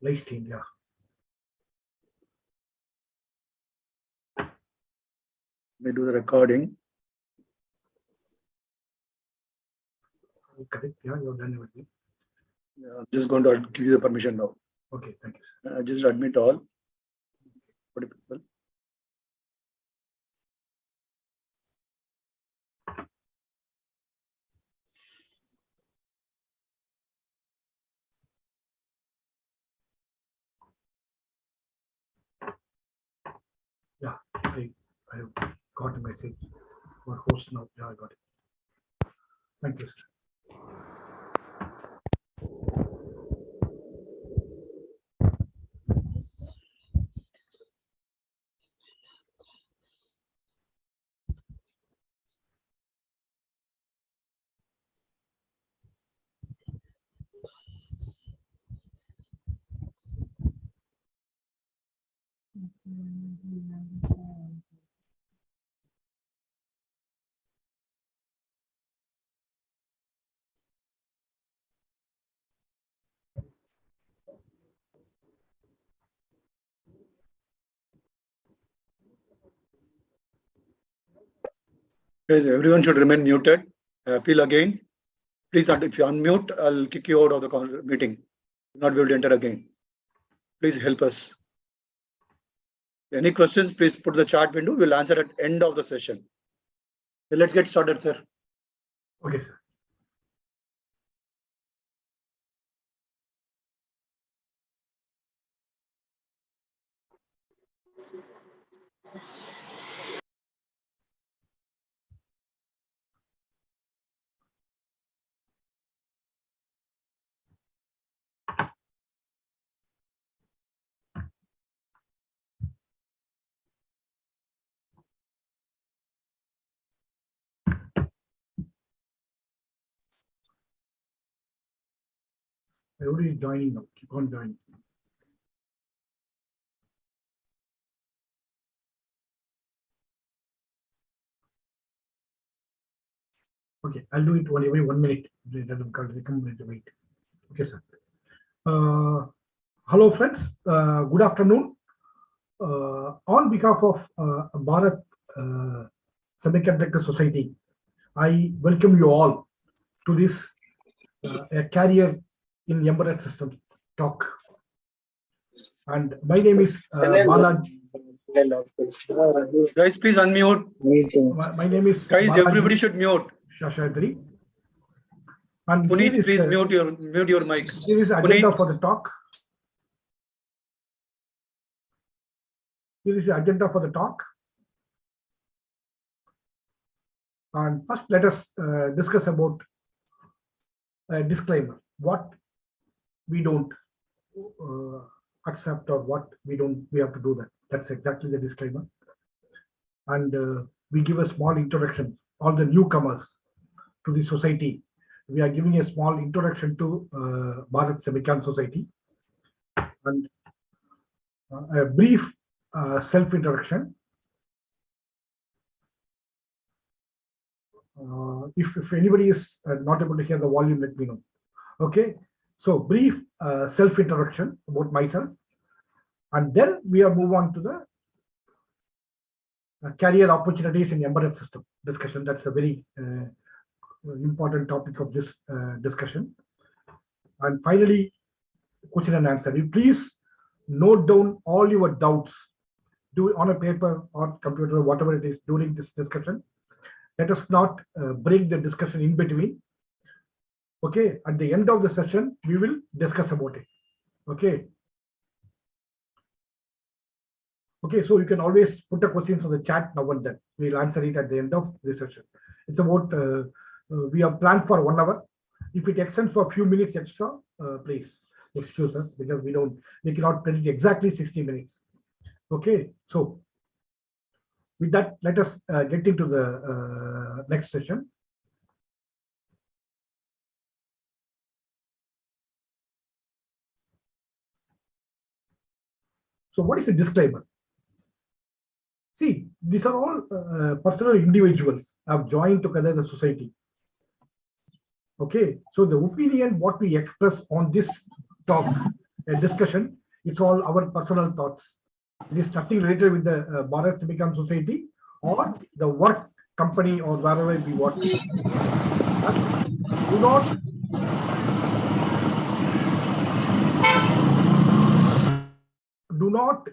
Leistin, yeah. We do the recording. Correct. Yeah, you've done everything. Yeah, I'm just going to give you the permission now. Okay, thank you, sir. Just admit all 40 people. Yeah, I have got a message for host now. Yeah, I got it. Thank you, sir. Guys, everyone should remain muted. Appeal again. Please, if you unmute, I'll kick you out of the meeting. You'll not be able to enter again. Please help us. Any questions, please put the chat window. We'll answer at end of the session. So let's get started, sir. Okay, sir. Everybody is joining now. Keep on joining. Okay, I'll do it every 1 minute. Wait. Okay, sir. Hello, friends. Good afternoon. On behalf of Bharat Semiconductor Society, I welcome you all to this a career in embedded systems talk. And my name is Balajee. Guys, please unmute. My name is Guys, Balajee, everybody should mute. Seshadri. And Puneet, please mute your mic. Here is agenda for the talk. Here is the agenda for the talk. And first, let us discuss about a disclaimer. What we don't accept or what we have to do that. That's exactly the disclaimer. And we give a small introduction, all the newcomers to the society. We are giving a small introduction to Bharat Semiconductor Society and a brief self-introduction. If anybody is not able to hear the volume, let me know. Okay, so brief self-introduction about myself, and then we are move on to the career opportunities in embedded system discussion. That's a very important topic of this discussion. And finally, question and answer. You please note down all your doubts, do it on a paper or computer, whatever it is, during this discussion. Let us not break the discussion in between. Okay, at the end of the session, we will discuss about it. Okay. Okay, so you can always put the questions on the chat now and then. We'll answer it at the end of the session. It's about, we have planned for 1 hour. If it extends for a few minutes extra, please excuse us, because we cannot predict exactly 60 minutes. Okay, so with that, let us get into the next session. So what is a disclaimer? See, these are all personal individuals have joined together the society. Okay, so the opinion what we express on this talk a discussion. It's all our personal thoughts. It is nothing related with the Bharat Semicon Society or the work company or wherever we work. Do not do not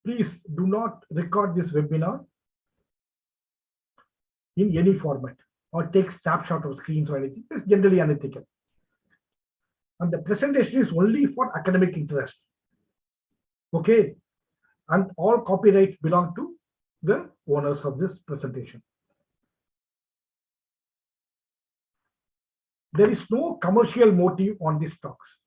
please do not record this webinar in any format or take snapshot of screens or anything. It's generally unethical. And the presentation is only for academic interest. Okay. And all copyrights belong to the owners of this presentation. There is no commercial motive on these talks.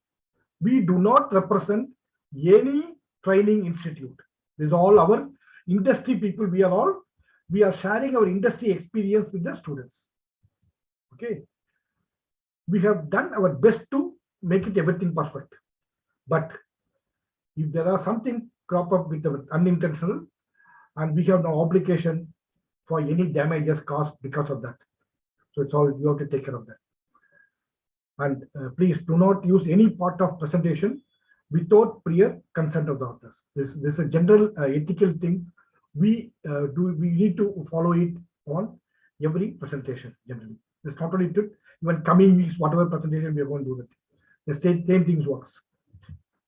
We do not represent any training institute. This is all our industry people. We are sharing our industry experience with the students. Okay. We have done our best to make it everything perfect. But if there are something crop up with the unintentional, and we have no obligation for any damages caused because of that. So it's all you have to take care of that. And please do not use any part of presentation without prior consent of the authors. This is a general ethical thing. We need to follow it on every presentation generally. It's not only to even coming weeks, whatever presentation we are going to do that. The same things works.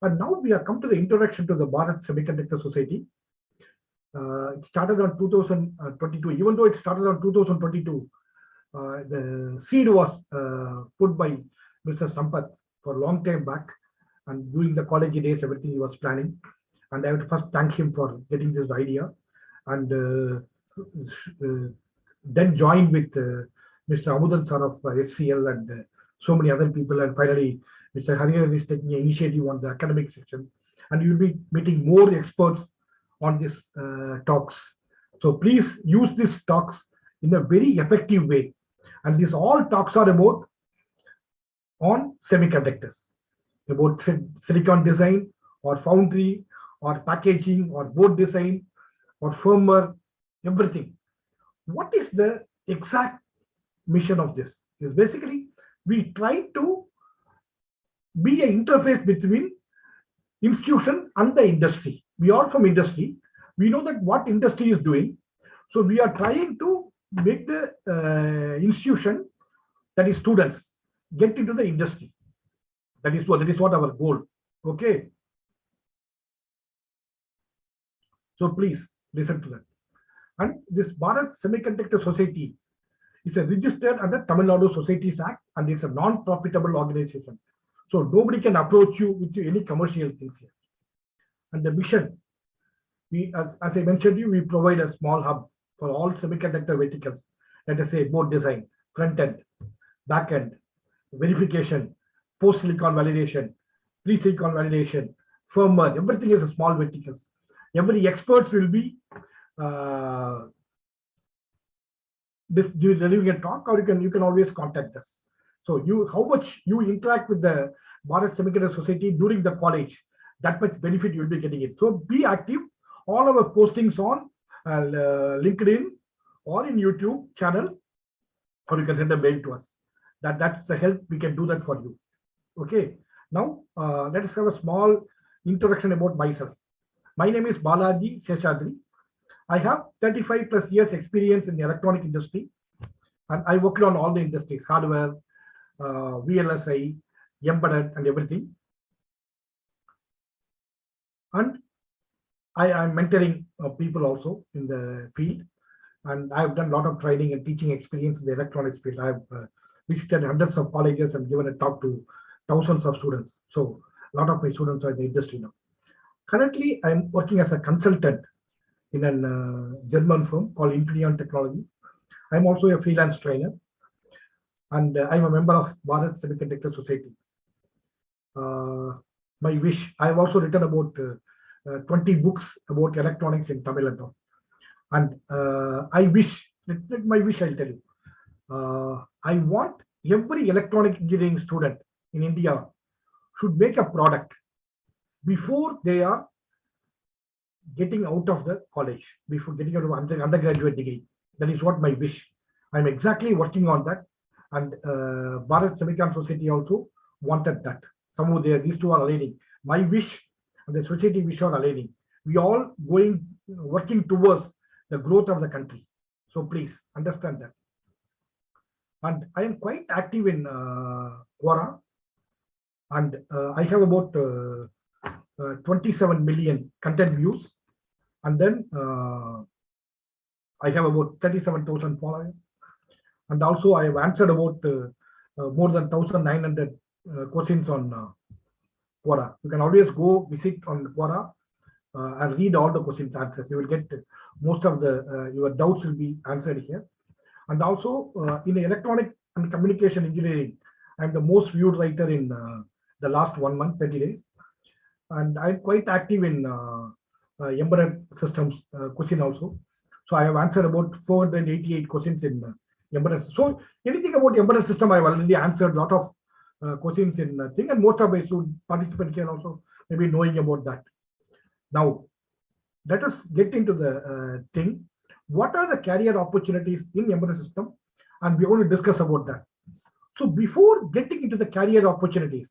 And now we have come to the introduction to the Bharat Semiconductor Society. It started on 2022. Even though it started on 2022, the seed was put by Mr. Sampath for a long time back, and during the college days, everything he was planning. And I have to first thank him for getting this idea, and then joined with Mr. Amudan sir of HCL and so many other people. And finally, Mr. Hariharan is taking an initiative on the academic section, and you'll be meeting more experts on these talks. So please use these talks in a very effective way. And these all talks are about on semiconductors, about silicon design or foundry or packaging or board design or firmware, everything. What is the exact mission of this? Is basically we try to be an interface between institution and the industry. We are from industry. We know that what industry is doing. So we are trying to make the institution, that is students, get into the industry. That is what our goal. Okay. So please listen to that. And this Bharat Semiconductor Society is registered under Tamil Nadu Societies Act, and it's a non-profitable organization. So nobody can approach you with any commercial things here. And the mission, as I mentioned you, we provide a small hub for all semiconductor verticals. Let us say board design, front end, back end, verification, post silicon validation, pre-silicon validation, firmware, everything is a small verticals. Every expert will be delivering a talk, or you can always contact us. So how much you interact with the Bharat Semiconductor Society during the college, that much benefit you'll be getting it. So be active. All our postings on LinkedIn or in YouTube channel, or you can send a mail to us. That's the help we can do that for you. Okay. Now let us have a small introduction about myself. My name is Balajee Seshadri. I have 35 plus years experience in the electronic industry, and I worked on all the industries, hardware, VLSI, embedded, and everything. And I am mentoring people also in the field, and I have done a lot of training and teaching experience in the electronics field. I have visited hundreds of colleges and given a talk to thousands of students. So a lot of my students are in the industry now. Currently, I am working as a consultant in a German firm called Infineon Technology. I'm also a freelance trainer, and I'm a member of Bharat Semiconductor Society. My wish, I've also written about 20 books about electronics in Tamil and all. And I wish, my wish I'll tell you, I want every electronic engineering student in India should make a product before they are getting out of the college, before getting out of undergraduate degree. That is what my wish. I'm exactly working on that. And Bharat Semicon Society also wanted that somehow these two are aligning. My wish and the society wish are aligning. We all working towards the growth of the country. So please understand that. And I am quite active in Quora, and I have about 27 million content views, and then I have about 37,000 followers, and also I have answered about more than 1,900 questions on Quora. You can always go visit on Quora and read all the questions answers. You will get most of the your doubts will be answered here. And also in electronic and communication engineering, I'm the most viewed writer in the last 1 month, 30 days. And I'm quite active in embedded systems question also. So I have answered about 488 questions in embedded. So anything about embedded system, I've already answered a lot of questions in thing, and most of my participants can also maybe knowing about that. Now, let us get into the thing. What are the career opportunities in embedded system? And we're going to discuss about that. So before getting into the career opportunities,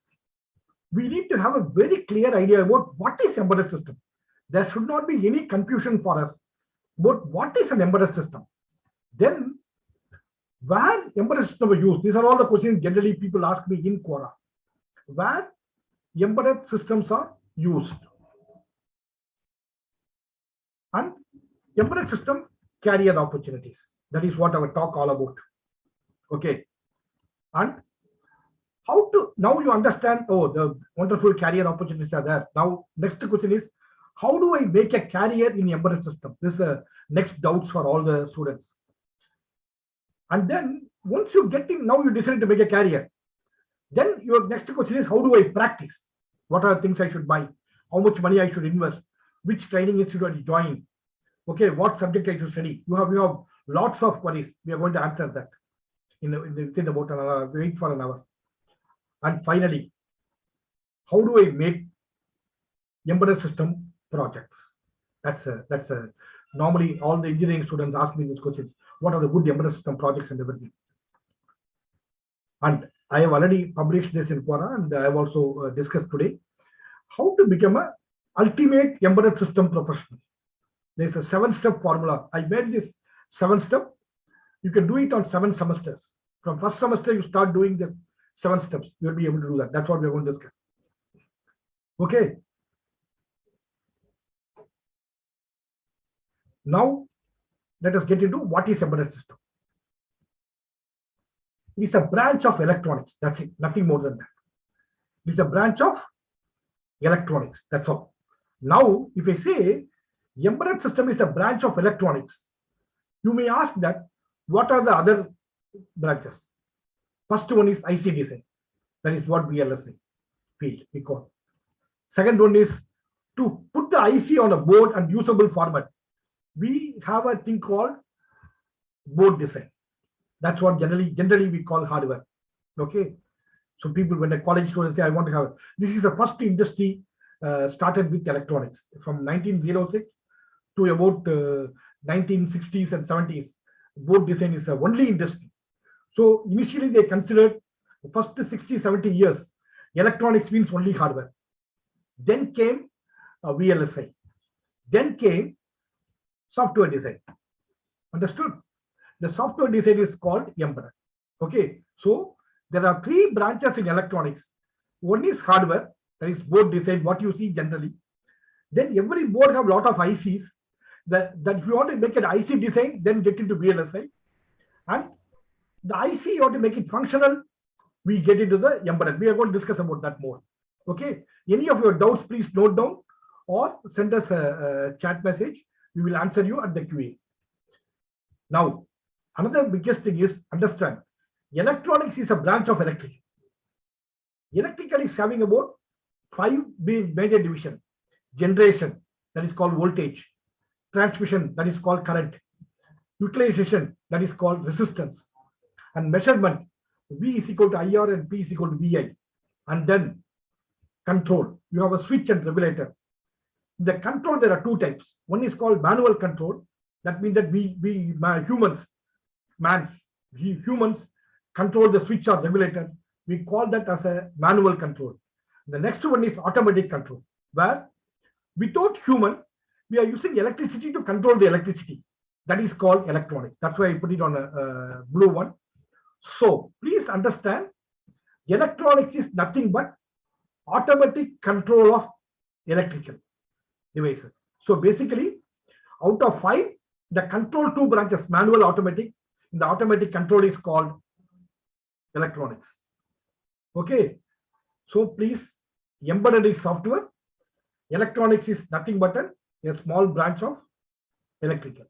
we need to have a very clear idea about what is embedded system. There should not be any confusion for us about what is an embedded system. Then, where embedded system are used? These are all the questions generally people ask me in Quora. Where embedded systems are used. And embedded system career opportunities. That is what our talk all about. Okay. And how to, now you understand, oh, the wonderful career opportunities are there. Now, next question is, how do I make a career in embedded system? This is next doubts for all the students. And then once you get in, now you decide to make a career. Then your next question is, how do I practice? What are the things I should buy? How much money I should invest? Which training institute I join? Okay, what subject I should study? You have lots of queries. We are going to answer that within about an hour. Wait for an hour. And finally, how do I make embedded system projects? That's a normally all the engineering students ask me these questions. What are the good embedded system projects and everything? And I have already published this in Quora, and I have also discussed today how to become a ultimate embedded system professional. There's a 7-step formula. I made this 7-step. You can do it on 7 semesters. From first semester, you start doing the 7 steps. You'll be able to do that. That's what we're going to discuss. Okay. Now, let us get into what is embedded system. It's a branch of electronics. That's it. Nothing more than that. It's a branch of electronics. That's all. Now, if I say embedded system is a branch of electronics, you may ask that what are the other branches? First one is IC design. That is what VLSI field we call. Second one is to put the IC on a board and usable format. We have a thing called board design. That's what generally we call hardware. Okay. So people, when a college students say, I want to have, this is the first industry started with electronics from 1906 to about 1960s and 70s. Board design is the only industry. So initially they considered the first 60, 70 years, electronics means only hardware. Then came VLSI. Then came software design. Understood? The software design is called embedded. Okay. So there are 3 branches in electronics. One is hardware, that is board design, what you see generally. Then every board have a lot of ICs. That if you want to make an IC design, then get into VLSI. And the IC, you want to make it functional, we get into the embedded. We are going to discuss about that more. Okay. Any of your doubts, please note down or send us a chat message. We will answer you at the QA. Now, another biggest thing is understand electronics is a branch of electrical. Electrical is having about 5 major divisions. Generation, that is called voltage. Transmission, that is called current. Utilization, that is called resistance. And measurement, V is equal to IR and P is equal to VI. And then control. You have a switch and regulator. In the control, there are 2 types. One is called manual control. That means that humans control the switch or regulator. We call that as a manual control. The next one is automatic control, where without human, we are using electricity to control the electricity. That is called electronics. That's why I put it on a blue one. So please understand, electronics is nothing but automatic control of electrical devices. So basically, out of 5, the control 2 branches, manual, automatic. In the automatic control is called electronics. Okay. So please, embedded is software. Electronics is nothing but a small branch of electrical.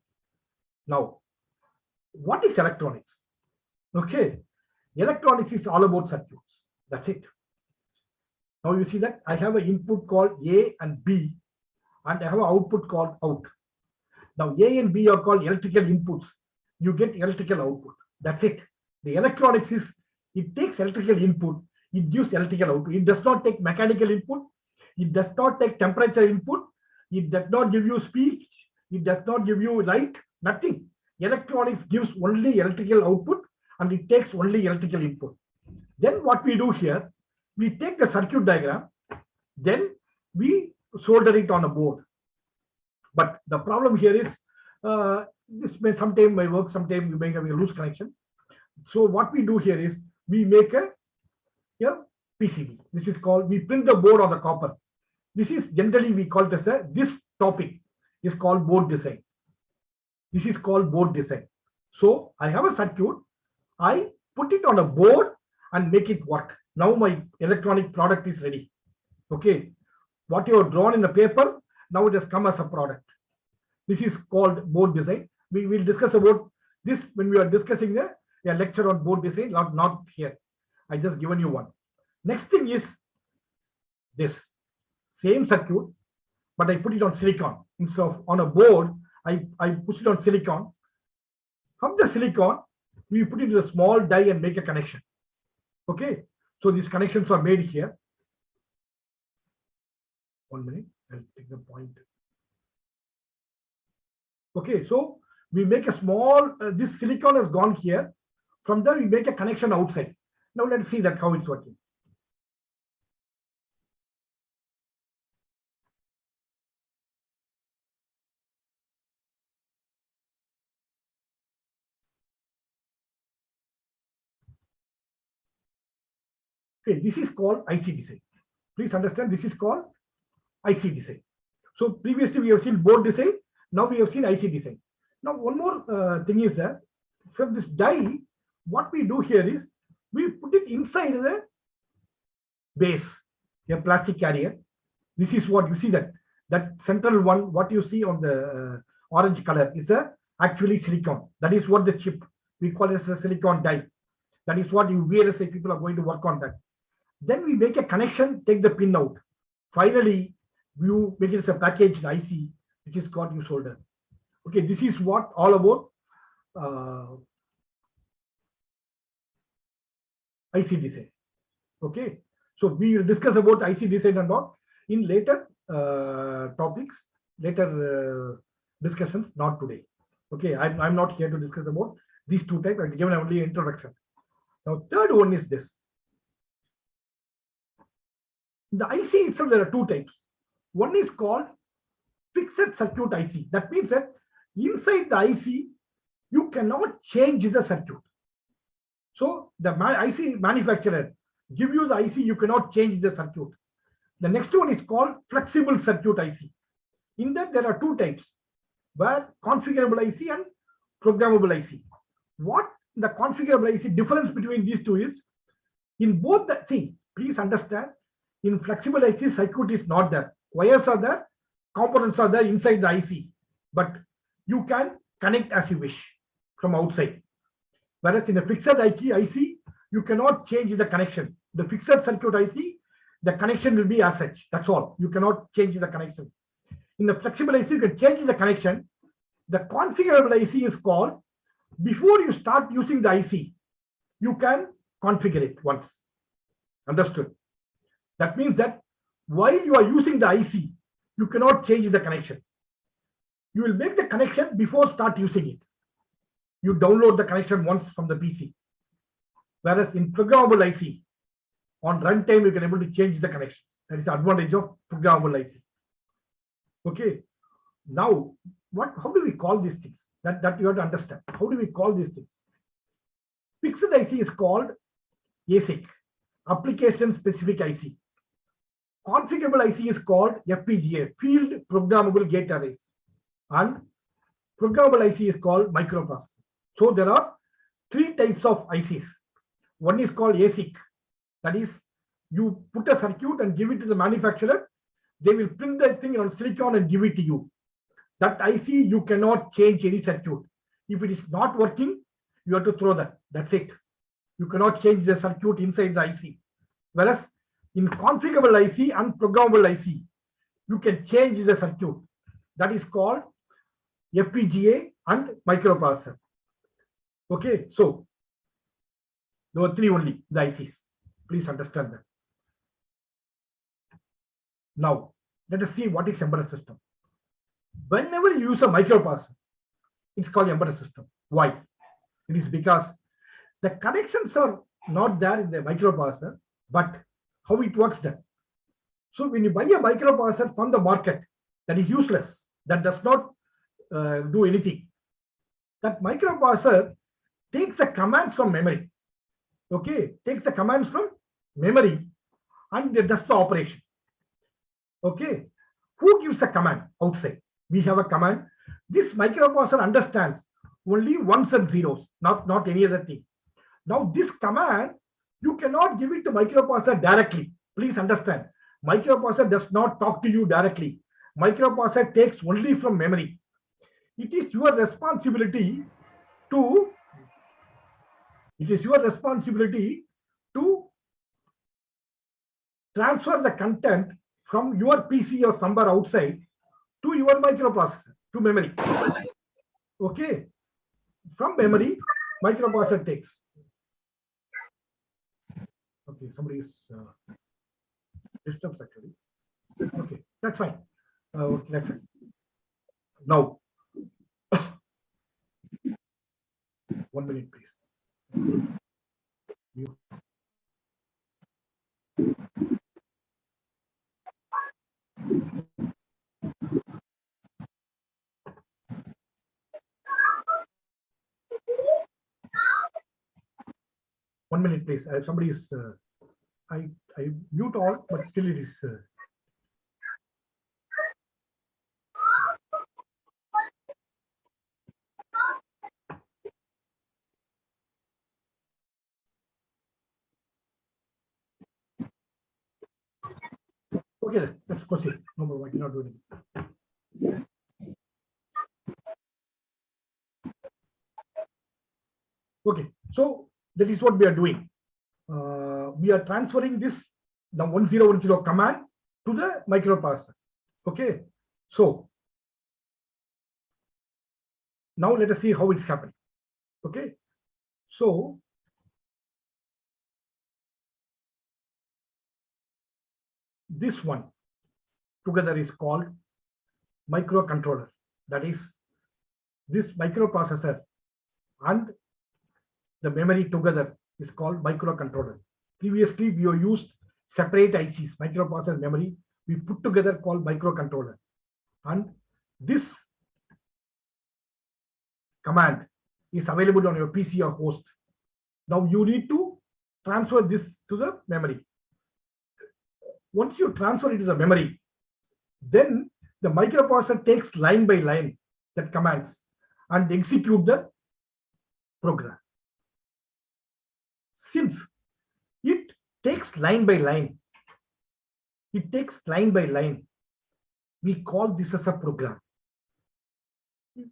Now, what is electronics? Okay. Electronics is all about circuits. That's it. Now you see that I have an input called A and B, and I have an output called out. Now A and B are called electrical inputs. You get electrical output. That's it. The electronics is, it takes electrical input, it gives electrical output. It does not take mechanical input. It does not take temperature input. It does not give you speech. It does not give you light. Nothing. Electronics gives only electrical output, and it takes only electrical input. Then what we do here, we take the circuit diagram, then we solder it on a board. But the problem here is, this may sometime may work, sometime you may have a loose connection. So what we do here is, we make a PCB. This is called, we print the board on the copper. This is generally we call it as this topic is called board design. This is called board design. So I have a circuit, I put it on a board and make it work. Now my electronic product is ready. Okay. What you have drawn in the paper, now it has come as a product. This is called board design. We will discuss about this when we are discussing a lecture on board design, not here. I just given you one. Next thing is this same circuit, but I put it on silicon. Instead of on a board, I push it on silicon. From the silicon, we put it in a small die and make a connection. Okay. So these connections are made here. 1 minute, I'll take the point. Okay, so we make a small, this silicon has gone here. From there, we make a connection outside. Now let's see that how it's working. Okay, this is called IC design. Please understand, this is called IC design. So previously we have seen board design. Now we have seen IC design. Now one more thing is that from this die, what we do here is we put it inside the base, a plastic carrier. This is what you see, that central one, what you see on the orange color is actually silicon. That is what the chip, we call it as a silicon die. That is what you VLSI people are going to work on that. Then we make a connection, take the pin out. Finally, you make it as a packaged IC, which is called you solder. Okay, this is what all about IC design. Okay, so we will discuss about IC design and all in later topics, later discussions, not today. Okay, I'm not here to discuss about these two types. I've given only introduction. Now, third one is this. In the IC itself, there are two types. One is called fixed circuit IC. That means that inside the IC, you cannot change the circuit. So the IC manufacturer give you the IC, you cannot change the circuit. The next one is called flexible circuit IC. In that, there are two types, where configurable IC and programmable IC. What the configurable IC difference between these two is, in both the, see, please understand, in flexible IC, circuit is not there. Wires are there, components are there inside the IC, but you can connect as you wish from outside. Whereas in a fixed IC, you cannot change the connection. The fixed circuit IC, the connection will be as such. That's all. You cannot change the connection. In the flexible IC, you can change the connection. The configurable IC is called, before you start using the IC, you can configure it once. Understood? That means that while you are using the IC, you cannot change the connection. You will make the connection before start using it. You download the connection once from the PC. Whereas in programmable IC, On runtime, you can able to change the connections. That is the advantage of programmable IC. Okay. Now, how do we call these things? That you have to understand. How do we call these things? Fixed IC is called ASIC, application specific IC. Configurable IC is called FPGA, field programmable gate arrays. And programmable IC is called microprocessor. So there are three types of ICs. One is called ASIC. That is, you put a circuit and give it to the manufacturer. They will print that thing on silicon and give it to you. That IC, you cannot change any circuit. If it is not working, you have to throw that. That's it. You cannot change the circuit inside the IC. Whereas in configurable IC and programmable IC, you can change the circuit. That is called FPGA and microprocessor. Okay, so there were three only, the ICs. Please understand that. Now, let us see what is embedded system. Whenever you use a microprocessor, it's called embedded system. Why? It is because the connections are not there in the microprocessor, but how it works then. So when you buy a microprocessor from the market, that is useless, that does not do anything. That microprocessor takes the commands from memory. Okay, takes the commands from memory and it does the operation. Okay, who gives the command outside? We have a command. This microprocessor understands only ones and zeros, not any other thing. Now this command, you cannot give it to microprocessor directly. Please understand, microprocessor does not talk to you directly. Microprocessor takes only from memory. It is your responsibility to transfer the content from your PC or somewhere outside to your microprocessor, to memory. Okay, from memory, microprocessor takes. Okay, somebody is disturbed actually. Okay, that's fine. Okay, that's fine. Now, 1 minute, please. You. One minute, please. Somebody is. I mute all, but still it is. Okay, let's proceed. No more. I cannot do anything. Okay, so that is what we are doing. We are transferring this the 1010 command to the microprocessor. Okay, so now let us see how it's happening. Okay, so this one together is called microcontroller. That is, this microprocessor and the memory together is called microcontroller. Previously, we have used separate ICs, microprocessor, memory. We put together called microcontroller. And this command is available on your PC or host. Now you need to transfer this to the memory. Once you transfer it to the memory, then the microprocessor takes line by line that commands and execute the program. Since it takes line by line, we call this as a program.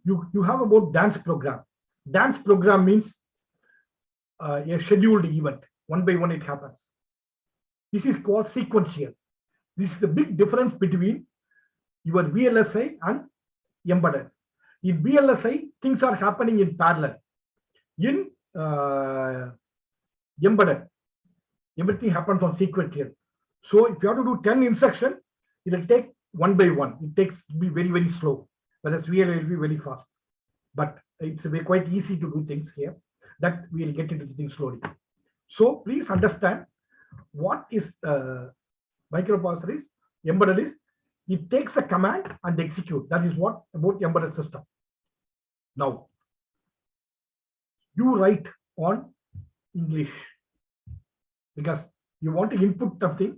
You have about dance program. Dance program means a scheduled event. One by one it happens. This is called sequential. This is the big difference between your VLSI and embedded. In VLSI, things are happening in parallel. In embedded, everything happens on sequential. So if you have to do 10 instructions, it will take one by one. It takes to be very, very slow, whereas VLSI will be very fast. But it's quite easy to do things here that we will get into the things slowly. So please understand, What is microprocessor is? Embedded is, it takes a command and execute. That is what about embedded system. Now, you write on English because you want to input something,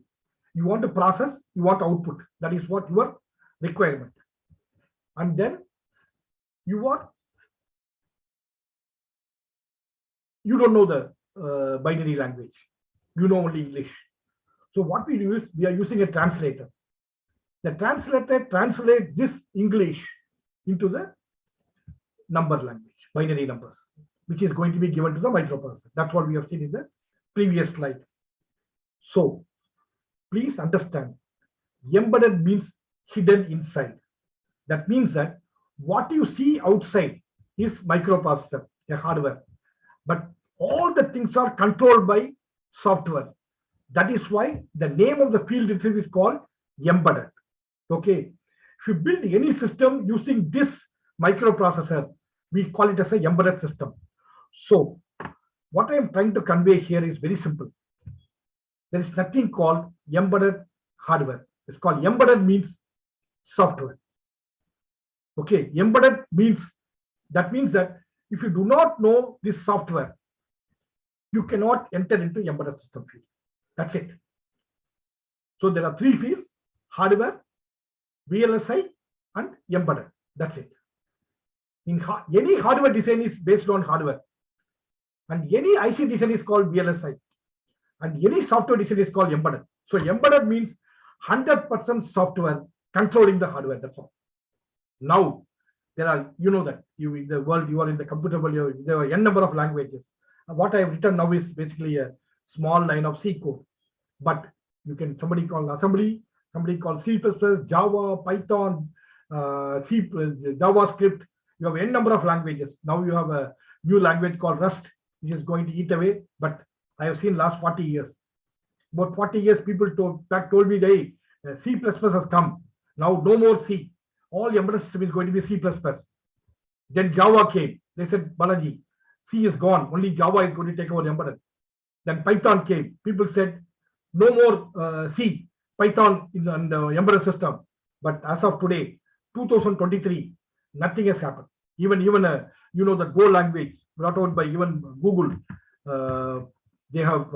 you want to process, you want output. That is what your requirement. And then you don't know the binary language. You know only English. So what we do is we are using a translator. The translator translates this English into the number language, binary numbers, which is going to be given to the microprocessor. That's what we have seen in the previous slide. So please understand, embedded means hidden inside. That means that what you see outside is microprocessor, a hardware, but all the things are controlled by software. That is why the name of the field itself is called embedded. Okay, if you build any system using this microprocessor, we call it as an embedded system. So what I am trying to convey here is very simple. There is nothing called embedded hardware. It's called embedded means software. Okay, embedded means, that means that if you do not know this software, you cannot enter into embedded system field. That's it. So there are three fields: hardware, VLSI, and embedded. That's it. Any hardware design is based on hardware, and any IC design is called VLSI, and any software design is called embedded. So embedded means 100% software controlling the hardware. That's all. Now there are, you know that you in the world, you are in the computer world, there are n number of languages. What I have written now is basically a small line of C code, but you can, somebody call assembly, somebody call C++, Java, Python, JavaScript. You have n number of languages. Now you have a new language called Rust, which is going to eat away. But I have seen last 40 years. About 40 years, people told me, hey, C++ has come. Now no more C. All embedded system is going to be C++. Then Java came. They said, Balajee, C is gone. Only Java is going to take over embedded. Then Python came. People said, no more C, Python in the embedded system. But as of today, 2023, nothing has happened. Even you know, the Go language brought out by even Google, they have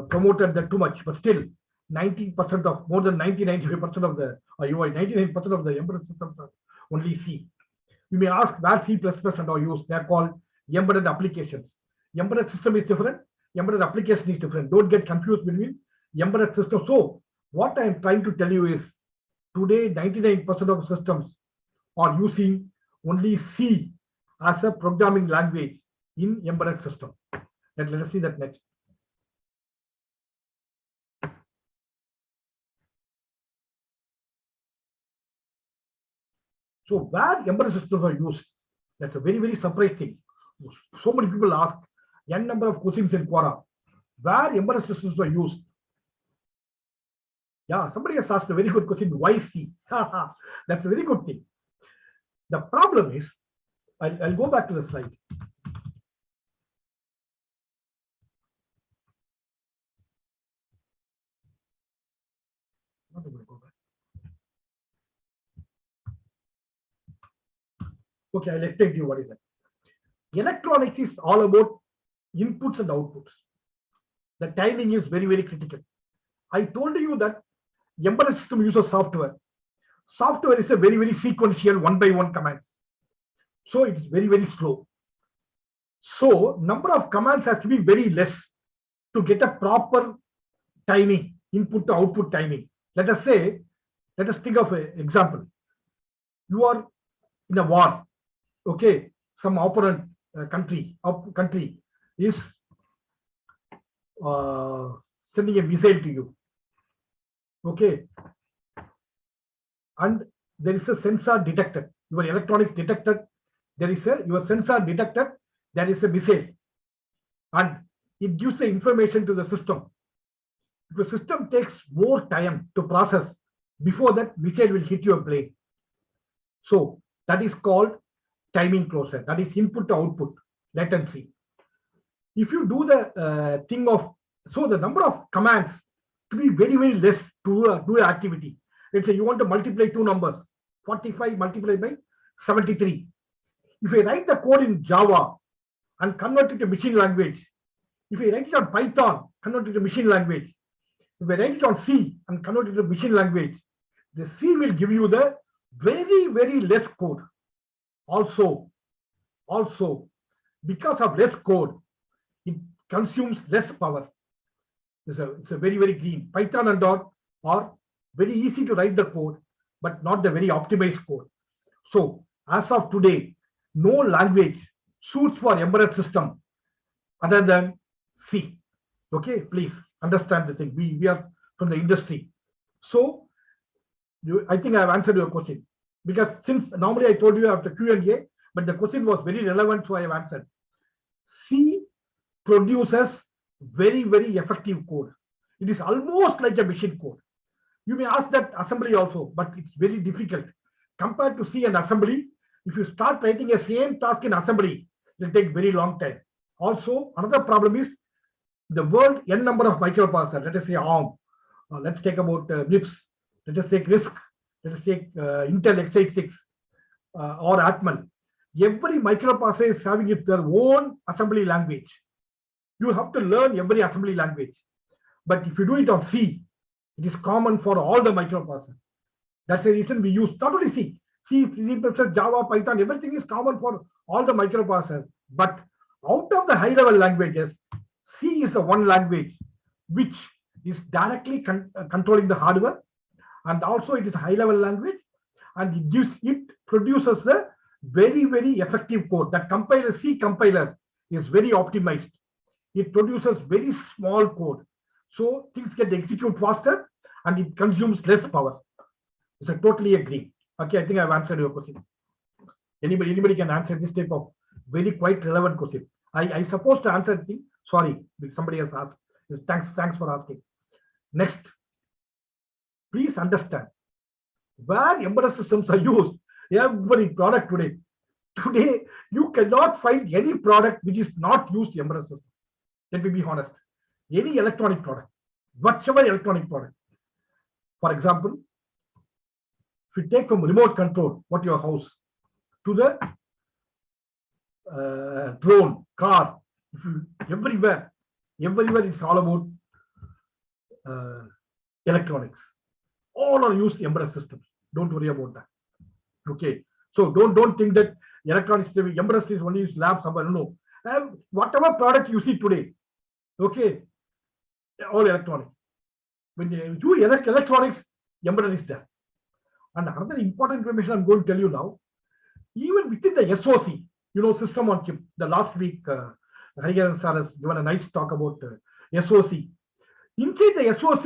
promoted that too much. But still, 90% of, more than 95% of the, or 99% of the embedded systems are only C. You may ask where C++ and are used. They are called embedded applications. Embedded system is different. Embedded application is different. Don't get confused between embedded system. So what I am trying to tell you is, today 99% of systems are using only C as a programming language in embedded system. And let us see that next. So where embedded systems are used, that's a very, very surprising. So many people ask n number of questions in Quora, where embedded systems are used. Yeah, somebody has asked a very good question, why C? That's a very good thing. The problem is, I'll go back to the slide. Not able to go back. Okay, I'll explain to you what is that. Electronics is all about inputs and outputs. The timing is very, very critical. I told you that embedded system uses software. Software is a very, very sequential one-by-one commands. So it's very, very slow. So number of commands has to be very less to get a proper timing, input to output timing. Let us think of an example. You are in a war. Okay, some opponent country is sending a missile to you. Okay, and there is a sensor detected. Your electronics detected. Your sensor detected there is a missile, and it gives the information to the system. If the system takes more time to process, before that missile will hit your plane. So that is called timing closure. That is input to output latency. If you do the thing of So the number of commands to be very, very less to do an activity. Let's say you want to multiply two numbers, 45 multiplied by 73. If I write the code in Java and convert it to machine language, if I write it on Python, convert it to machine language, if I write it on C and convert it to machine language, the C will give you the very, very less code. Also, because of less code, it consumes less power. It's a very, very clean. Python and all are very easy to write the code, but not the very optimized code. So as of today, no language suits for embedded system other than C. Okay, please understand the thing. We are from the industry. So I think I have answered your question, because since normally I told you after Q&A, but the question was very relevant, so I have answered. C produces very, very effective code. It is almost like a machine code. You may ask that assembly also, but it's very difficult. Compared to C and assembly, if you start writing a same task in assembly, it will take very long time. Also, another problem is the world n number of microprocessors, let us say ARM, let's take about MIPS, let us take RISC, let us take Intel x86 or Atmel. Every microprocessor is having their own assembly language. You have to learn every assembly language. But if you do it on C, it is common for all the microprocessors. That's the reason we use not only C, Java, Python, everything is common for all the microprocessors. But out of the high-level languages, C is the one language which is directly controlling the hardware, and also it is a high-level language, and it produces a very, very effective code. That compiler, C compiler, is very optimized. It produces very small code, so things get executed faster and it consumes less power. So I totally agree. Okay, I think I've answered your question. Anybody can answer this type of very quite relevant question. I supposed to answer the thing. Sorry, somebody has asked. Thanks for asking. Next, please understand where embedded systems are used. Every product today you cannot find any product which is not used embedded system. Let me be honest. Any electronic product, whatever electronic product. For example, if you take from remote control, what your house, to the drone, car, everywhere it's all about electronics. All are used embedded systems. Don't worry about that. Okay. So don't think that electronics embedded is only used lab somewhere. No. Whatever product you see today, okay, all electronics. When you do electronics, embedded is there. And another important information I'm going to tell you now, even within the SOC, system on chip. The last week, Hariharan sir has given a nice talk about SOC. Inside the SOC,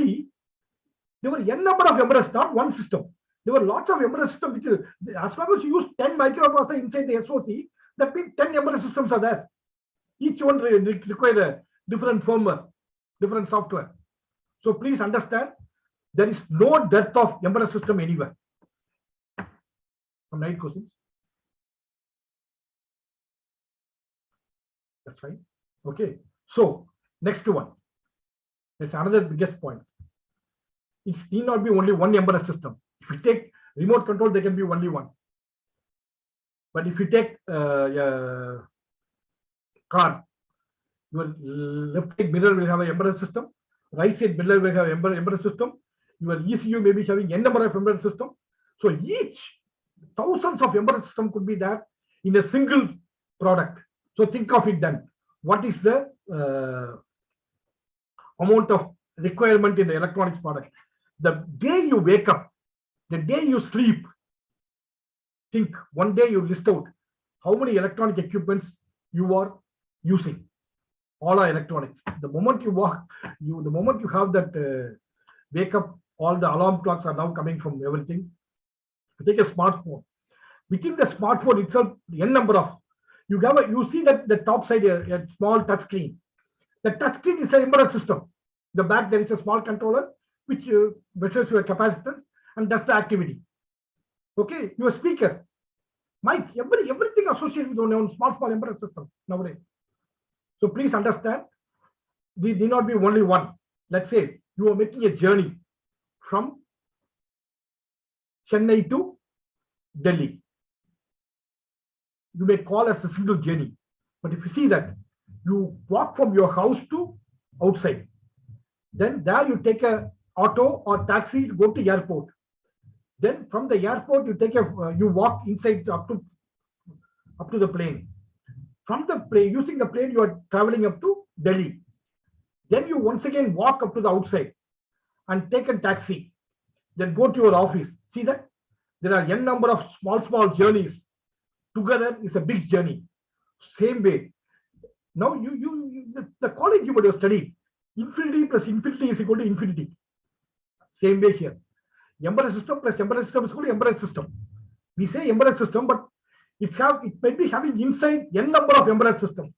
there were n number of embedded, not one system. There were lots of embedded systems. As long as you use 10 microprocessors inside the SOC, that means 10 embedded systems are there. Each one requires a different firmware, different software. So please understand, there is no dearth of embedded system anywhere. Some nice questions. That's right. Okay. So next one. That's another biggest point. It need not be only one embedded system. If you take remote control, there can be only one. But if you take car, your left side mirror will have an embedded system, right side mirror will have embedded system. Your ECU may be having n number of embedded system. So each thousands of embedded system could be there in a single product. So think of it then. What is the amount of requirement in the electronics product? The day you wake up, the day you sleep, think one day you list out how many electronic equipments you are using. All are electronics. The moment you walk, the moment you have that wake up, all the alarm clocks are now coming from everything. You take a smartphone. Within the smartphone itself, the n number of you see that the top side a small touch screen. The touch screen is an embedded system. The back there is a small controller which measures your capacitance and does the activity. Okay, your speaker, mic, everything associated with one small embedded system nowadays. So please understand, There need not be only one. Let's say you are making a journey from Chennai to Delhi. You may call as a single journey. But if you see that you walk from your house to outside, then there you take a auto or taxi to go to airport. Then from the airport you walk inside up to the plane. From the plane, using the plane, you are traveling up to Delhi. Then you once again walk up to the outside and take a taxi. Then go to your office. See that there are n number of small journeys. Together is a big journey. Same way. Now the college you would have studied. Infinity plus infinity is equal to infinity. Same way here. Embedded system plus embedded system is equal to embedded system. We say embedded system, but it may be having inside n number of embedded systems.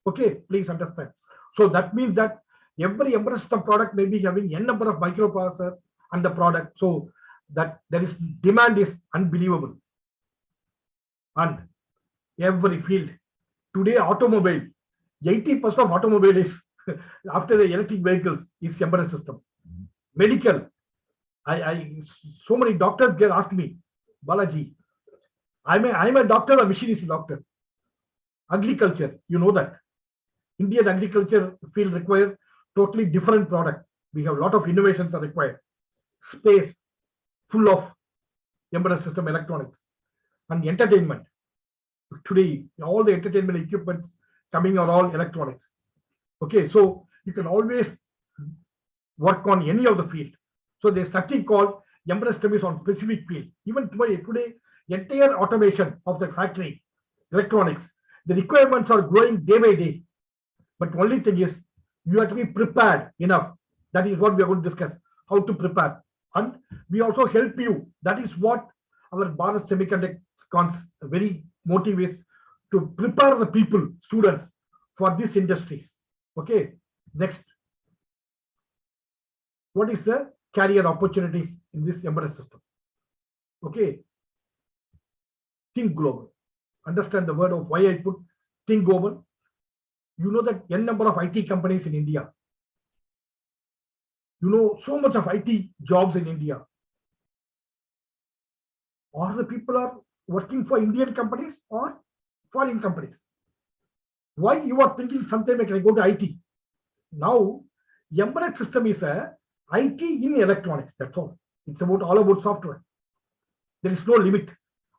Okay, please understand. So that means that every embedded system product may be having n number of microprocessor and the product. So that there is demand is unbelievable. And every field today, automobile, 80% of automobile is after the electric vehicles is embedded system. Medical, so many doctors get asked me, Balajee, I'm a doctor, a machinist doctor. Agriculture, you know that Indian agriculture field require totally different product. We have a lot of innovations are required. Space full of embedded system electronics. And entertainment. Today, all the entertainment equipment coming are all electronics. Okay, so you can always work on any of the field. So there's nothing called embedded system is on specific field. Even today, entire automation of the factory, electronics, the requirements are growing day by day. But only thing is, you have to be prepared enough. That is what we are going to discuss, how to prepare. And we also help you. That is what our Bharat Semiconductor very motive is, to prepare the people, students, for these industries. Okay, next. What is the career opportunities in this embedded system? Okay, think global. Understand the word of why I put think global. You know that n number of IT companies in India. You know so much of IT jobs in India. Or the people are working for Indian companies or foreign companies. Why you are thinking sometime I can go to IT? Now, embedded system is a IT in electronics. That's all. It's all about software. There is no limit.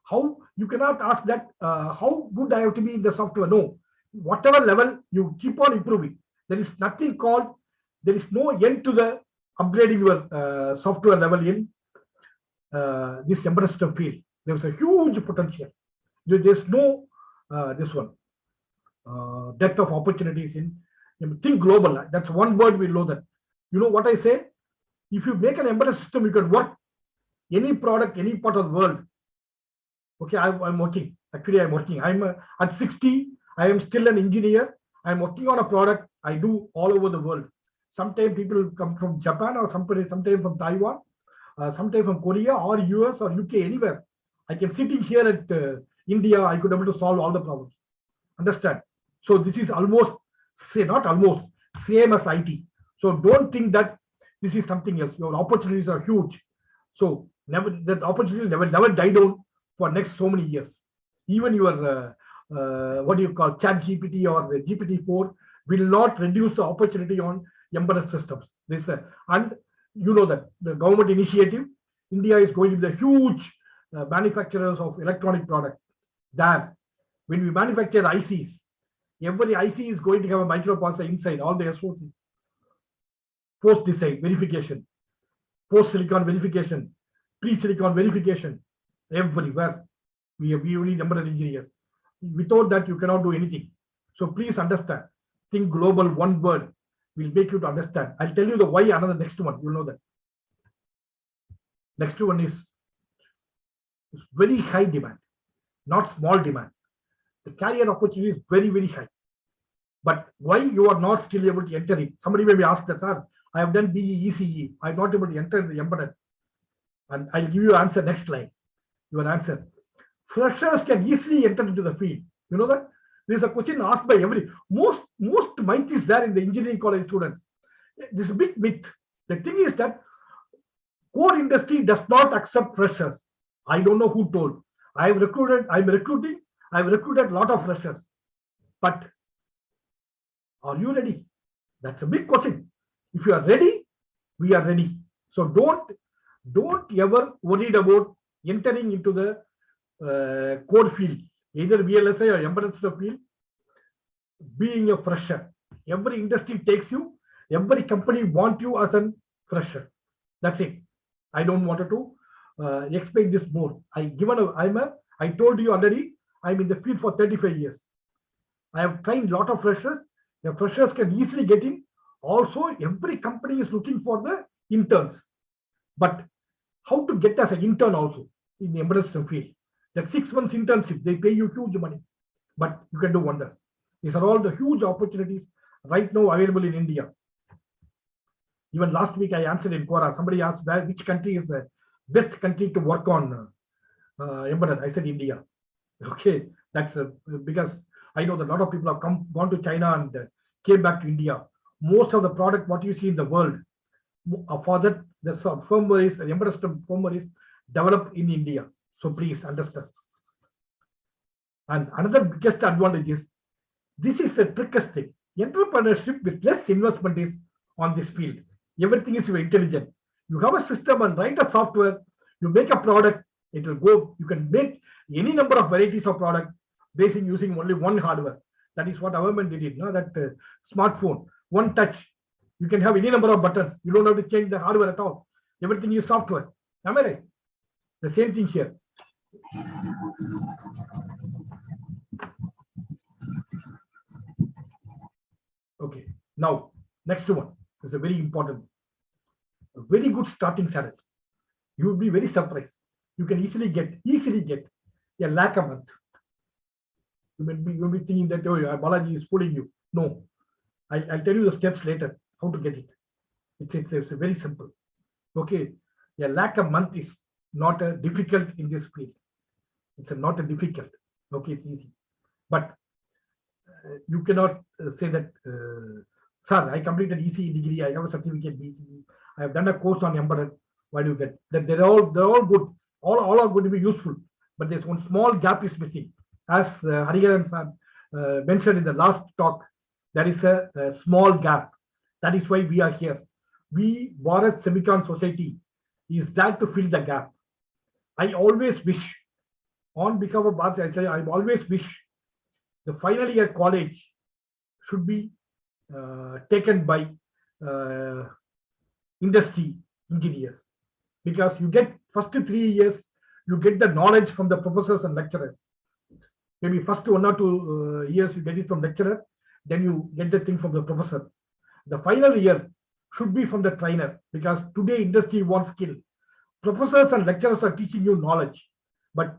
How you cannot ask that how good I have to be in the software. No, whatever level you keep on improving. There is nothing called. There is no end to the upgrading your software level in this embedded system field. There's a huge potential. There's no this one depth of opportunities in think global. That's one word we know that. You know what I say? If you make an embedded system, you can work any product, any part of the world. Okay, I'm working. Actually, I'm working. At 60. I am still an engineer. I'm working on a product. I do all over the world. Sometimes people come from Japan or sometimes from Taiwan, sometimes from Korea or US or UK, anywhere. I can sitting here at India. I could be able to solve all the problems. Understand? So this is almost, not almost, same as IT. So don't think that this is something else. Your opportunities are huge. So that opportunity never die down for next so many years. Even your what do you call Chat GPT or the GPT-4 will not reduce the opportunity on embedded systems. And you know that the government initiative, India is going to be the huge manufacturers of electronic product. There, when we manufacture ICs, every IC is going to have a microprocessor inside, all the SOCs. Post design verification, post silicon verification, pre-silicon verification, everywhere. We need embedded engineers. Without that, you cannot do anything. So please understand. Think global, one word will make you to understand. I'll tell you the why another next one. You'll know that. Next one is very high demand, not small demand. The career opportunity is very, very high. But why you are not still able to enter it? Somebody may be asked that, sir, I have done BE, ECE. I'm not able to enter the embedded. And I'll give you answer next line. Your answer. Freshers can easily enter into the field. You know that? This is a question asked by most myth is there in the engineering college students. This is a big myth. The thing is that core industry does not accept freshers. I don't know who told. I'm recruited a lot of freshers. But are you ready? That's a big question. If you are ready, we are ready. So don't ever worried about entering into the core field, either VLSI or embedded system field, being a fresher. Every industry takes you, every company wants you as a fresher. That's it. I don't want to explain this more. I told you already, I'm in the field for 35 years. I have trained a lot of freshers. The freshers can easily get in. Also, every company is looking for the interns. But how to get as an intern also in the embedded system field? That 6 months internship, they pay you huge money, but you can do wonders. These are all the huge opportunities right now available in India. Even last week I answered in Quora. Somebody asked which country is the best country to work on embedded. I said India. Okay, that's because I know that a lot of people have gone to China and came back to India. Most of the product what you see in the world, for that the firmware is embedded system firmware is developed in India. So please understand. And another biggest advantage is this is the trickiest thing. Entrepreneurship with less investment is on this field. Everything is intelligent. You have a system and write a software. You make a product. It will go. You can make any number of varieties of product based on using only one hardware. That is what our man did it. No? That smartphone, one touch. You can have any number of buttons. You don't have to change the hardware at all. Everything is software. Am I right? The same thing here. Okay. Now, next one is a very important, a very good starting salary. You will be very surprised. You can easily get a lakh a month. You'll be thinking that, oh, Balajee is fooling you. No, I'll tell you the steps later how to get it. It's very simple. Okay, a lakh a month is not a difficult in this field. It's not a difficult. Okay, it's easy. But you cannot say that, sir, I completed ECE degree, I have a certificate BCE, I have done a course on embedded. Why do you get that? They're all good. All are going to be useful, but there's one small gap is missing. As Hariharan sir mentioned in the last talk, there is a small gap. That is why we are here. We, Bharat Semicon Society, is there to fill the gap. I always wish, on behalf of Bharat, I always wish the final year college should be taken by industry engineers, because you get first 3 years, you get the knowledge from the professors and lecturers. Maybe first 1 or 2 years you get it from lecturer, then you get the thing from the professor. The final year should be from the trainer, because today industry wants skill. Professors and lecturers are teaching you knowledge, but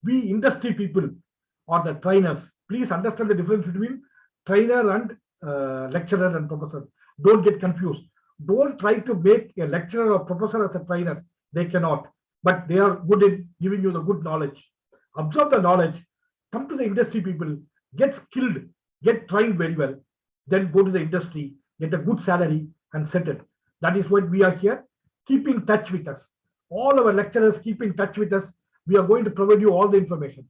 we industry people are the trainers. Please understand the difference between trainer and lecturer and professor. Don't get confused. Don't try to make a lecturer or professor as a trainer. They cannot, but they are good in giving you the good knowledge. Absorb the knowledge, come to the industry people, get skilled, get trained very well, then go to the industry, get a good salary and settle. That is what we are here. Keep in touch with us. All our lecturers, keep in touch with us. We are going to provide you all the information.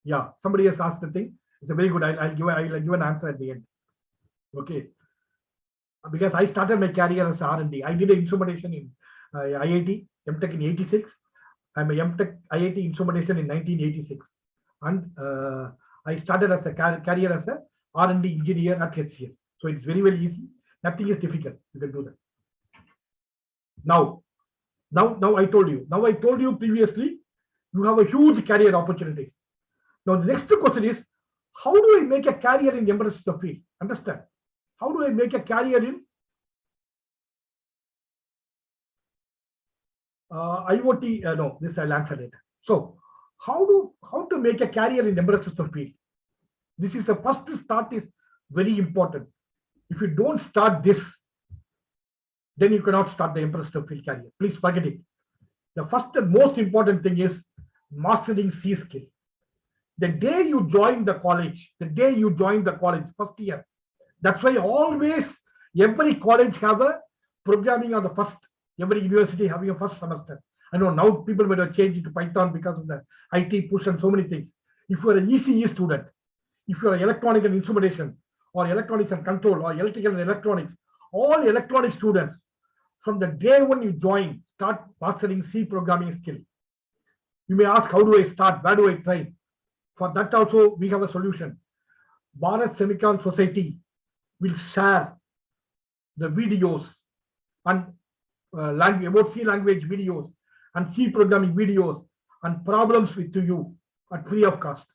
Yeah, somebody has asked the thing. It's a very good. I'll give an answer at the end. Okay, because I started my career as R&D. I did instrumentation in IIT, MTech in '86. I'm a MTech IIT instrumentation in 1986, and I started as a career as a R&D engineer at HCL. So it's very, very easy. Nothing is difficult. You can do that. Now I told you previously, you have a huge career opportunities. Now the next question is, how do I make a career in the embedded system field? Understand? How do I make a career in IoT? No, this I'll answer later. So how to make a career in the embedded system field? This is the first start is very important. If you don't start this, then you cannot start the embedded system field career. Please forget it. The first and most important thing is mastering C skill. The day you join the college, first year. That's why always every college have a programming on the first, every university having a first semester. I know now people might have changed it to Python because of the IT push and so many things. If you're an ECE student, if you're electronic and instrumentation, or electronics and control, or electrical and electronics, all electronic students, from the day when you join, start mastering C programming skill. You may ask, how do I start? Where do I try? For that also, we have a solution. Bharat Semicon Society will share the videos and about C language videos and C programming videos and problems with you at free of cost.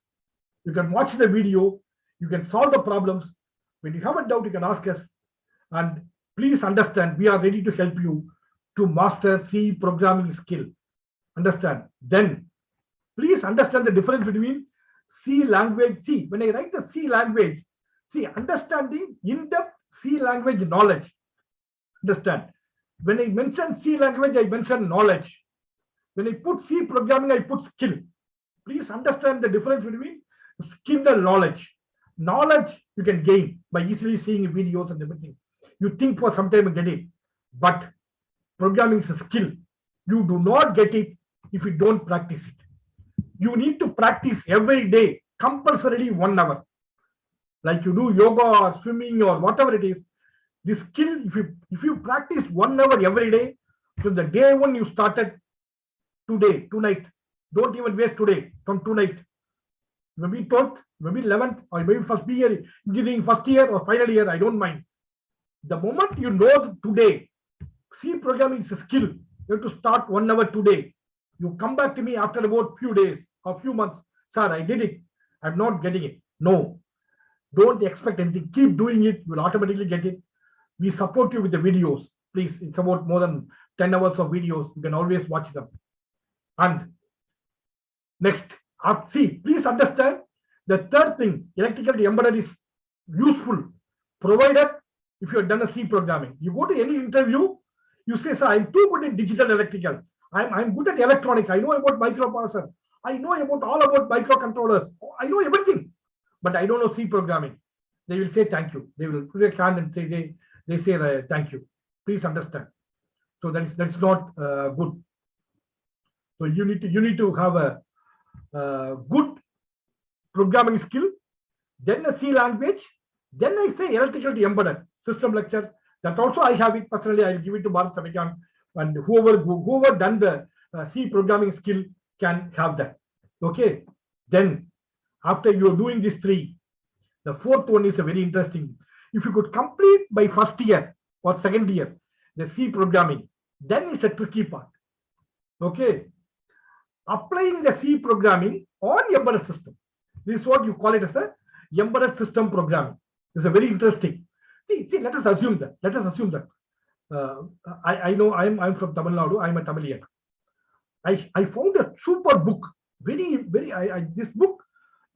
You can watch the video, you can solve the problems. When you have a doubt, you can ask us. And please understand, we are ready to help you to master C programming skill. Understand? Then, please understand the difference between C language. See, when I write the C language, see, understanding in-depth C language knowledge. Understand? When I mention C language, I mention knowledge. When I put C programming, I put skill. Please understand the difference between skill and knowledge. Knowledge you can gain by easily seeing videos and everything. You think for some time and get it. But programming is a skill. You do not get it if you don't practice it. You need to practice every day, compulsorily 1 hour. Like you do yoga or swimming or whatever it is. This skill, if you practice 1 hour every day, from the day when you started, tonight, don't even waste today, from tonight. Maybe 12th, maybe 11th, or maybe first year, engineering first year or final year, I don't mind. The moment you know today, C programming is a skill. You have to start 1 hour today. You come back to me after about few days or few months. Sir, I did it. I'm not getting it. No, don't expect anything. Keep doing it. You'll automatically get it. We support you with the videos. Please, it's about more than 10 hours of videos. You can always watch them. And next, see, please understand the third thing, electrical embedded is useful, provided if you have done a C programming. You go to any interview, you say, sir, I'm too good in digital electrical. I'm good at electronics. I know about microprocessor. I know about all about microcontrollers. I know everything, but I don't know C programming. They will say thank you. They will put their hand and say they say thank you. Please understand. So that's not good. So you need to have a good programming skill, then a C language, then I say electrical to embedded system lecture. That also I have it personally. I'll give it to Bharat Semicon, and whoever done the C programming skill can have that. Okay. Then after you're doing these three, the fourth one is a very interesting. If you could complete by first year or second year the C programming, then it's a tricky part. Okay. Applying the C programming on embedded system. This is what you call it as a embedded system programming. It's a very interesting. See, let us assume that. I know I'm from Tamil Nadu. I'm a Tamilian. I found a super book. This book,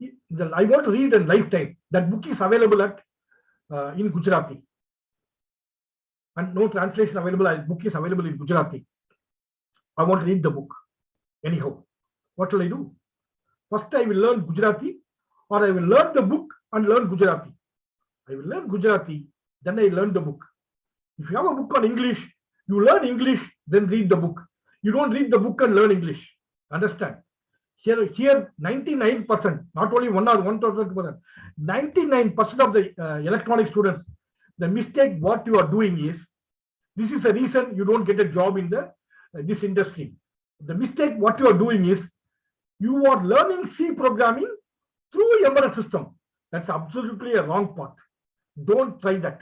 I want to read in lifetime. That book is available at in Gujarati. And no translation available. The book is available in Gujarati. I want to read the book. Anyhow, what will I do? First, I will learn Gujarati, or I will learn the book and learn Gujarati. I will learn Gujarati, then I learn the book. If you have a book on English, you learn English, then read the book. You don't read the book and learn English. Understand? Here 99%, not only 1 or 1%, 99% of the electronic students, the mistake what you are doing is, this is the reason you don't get a job in this industry. The mistake what you are doing is, you are learning C programming through embedded system. That's absolutely a wrong path. Don't try that.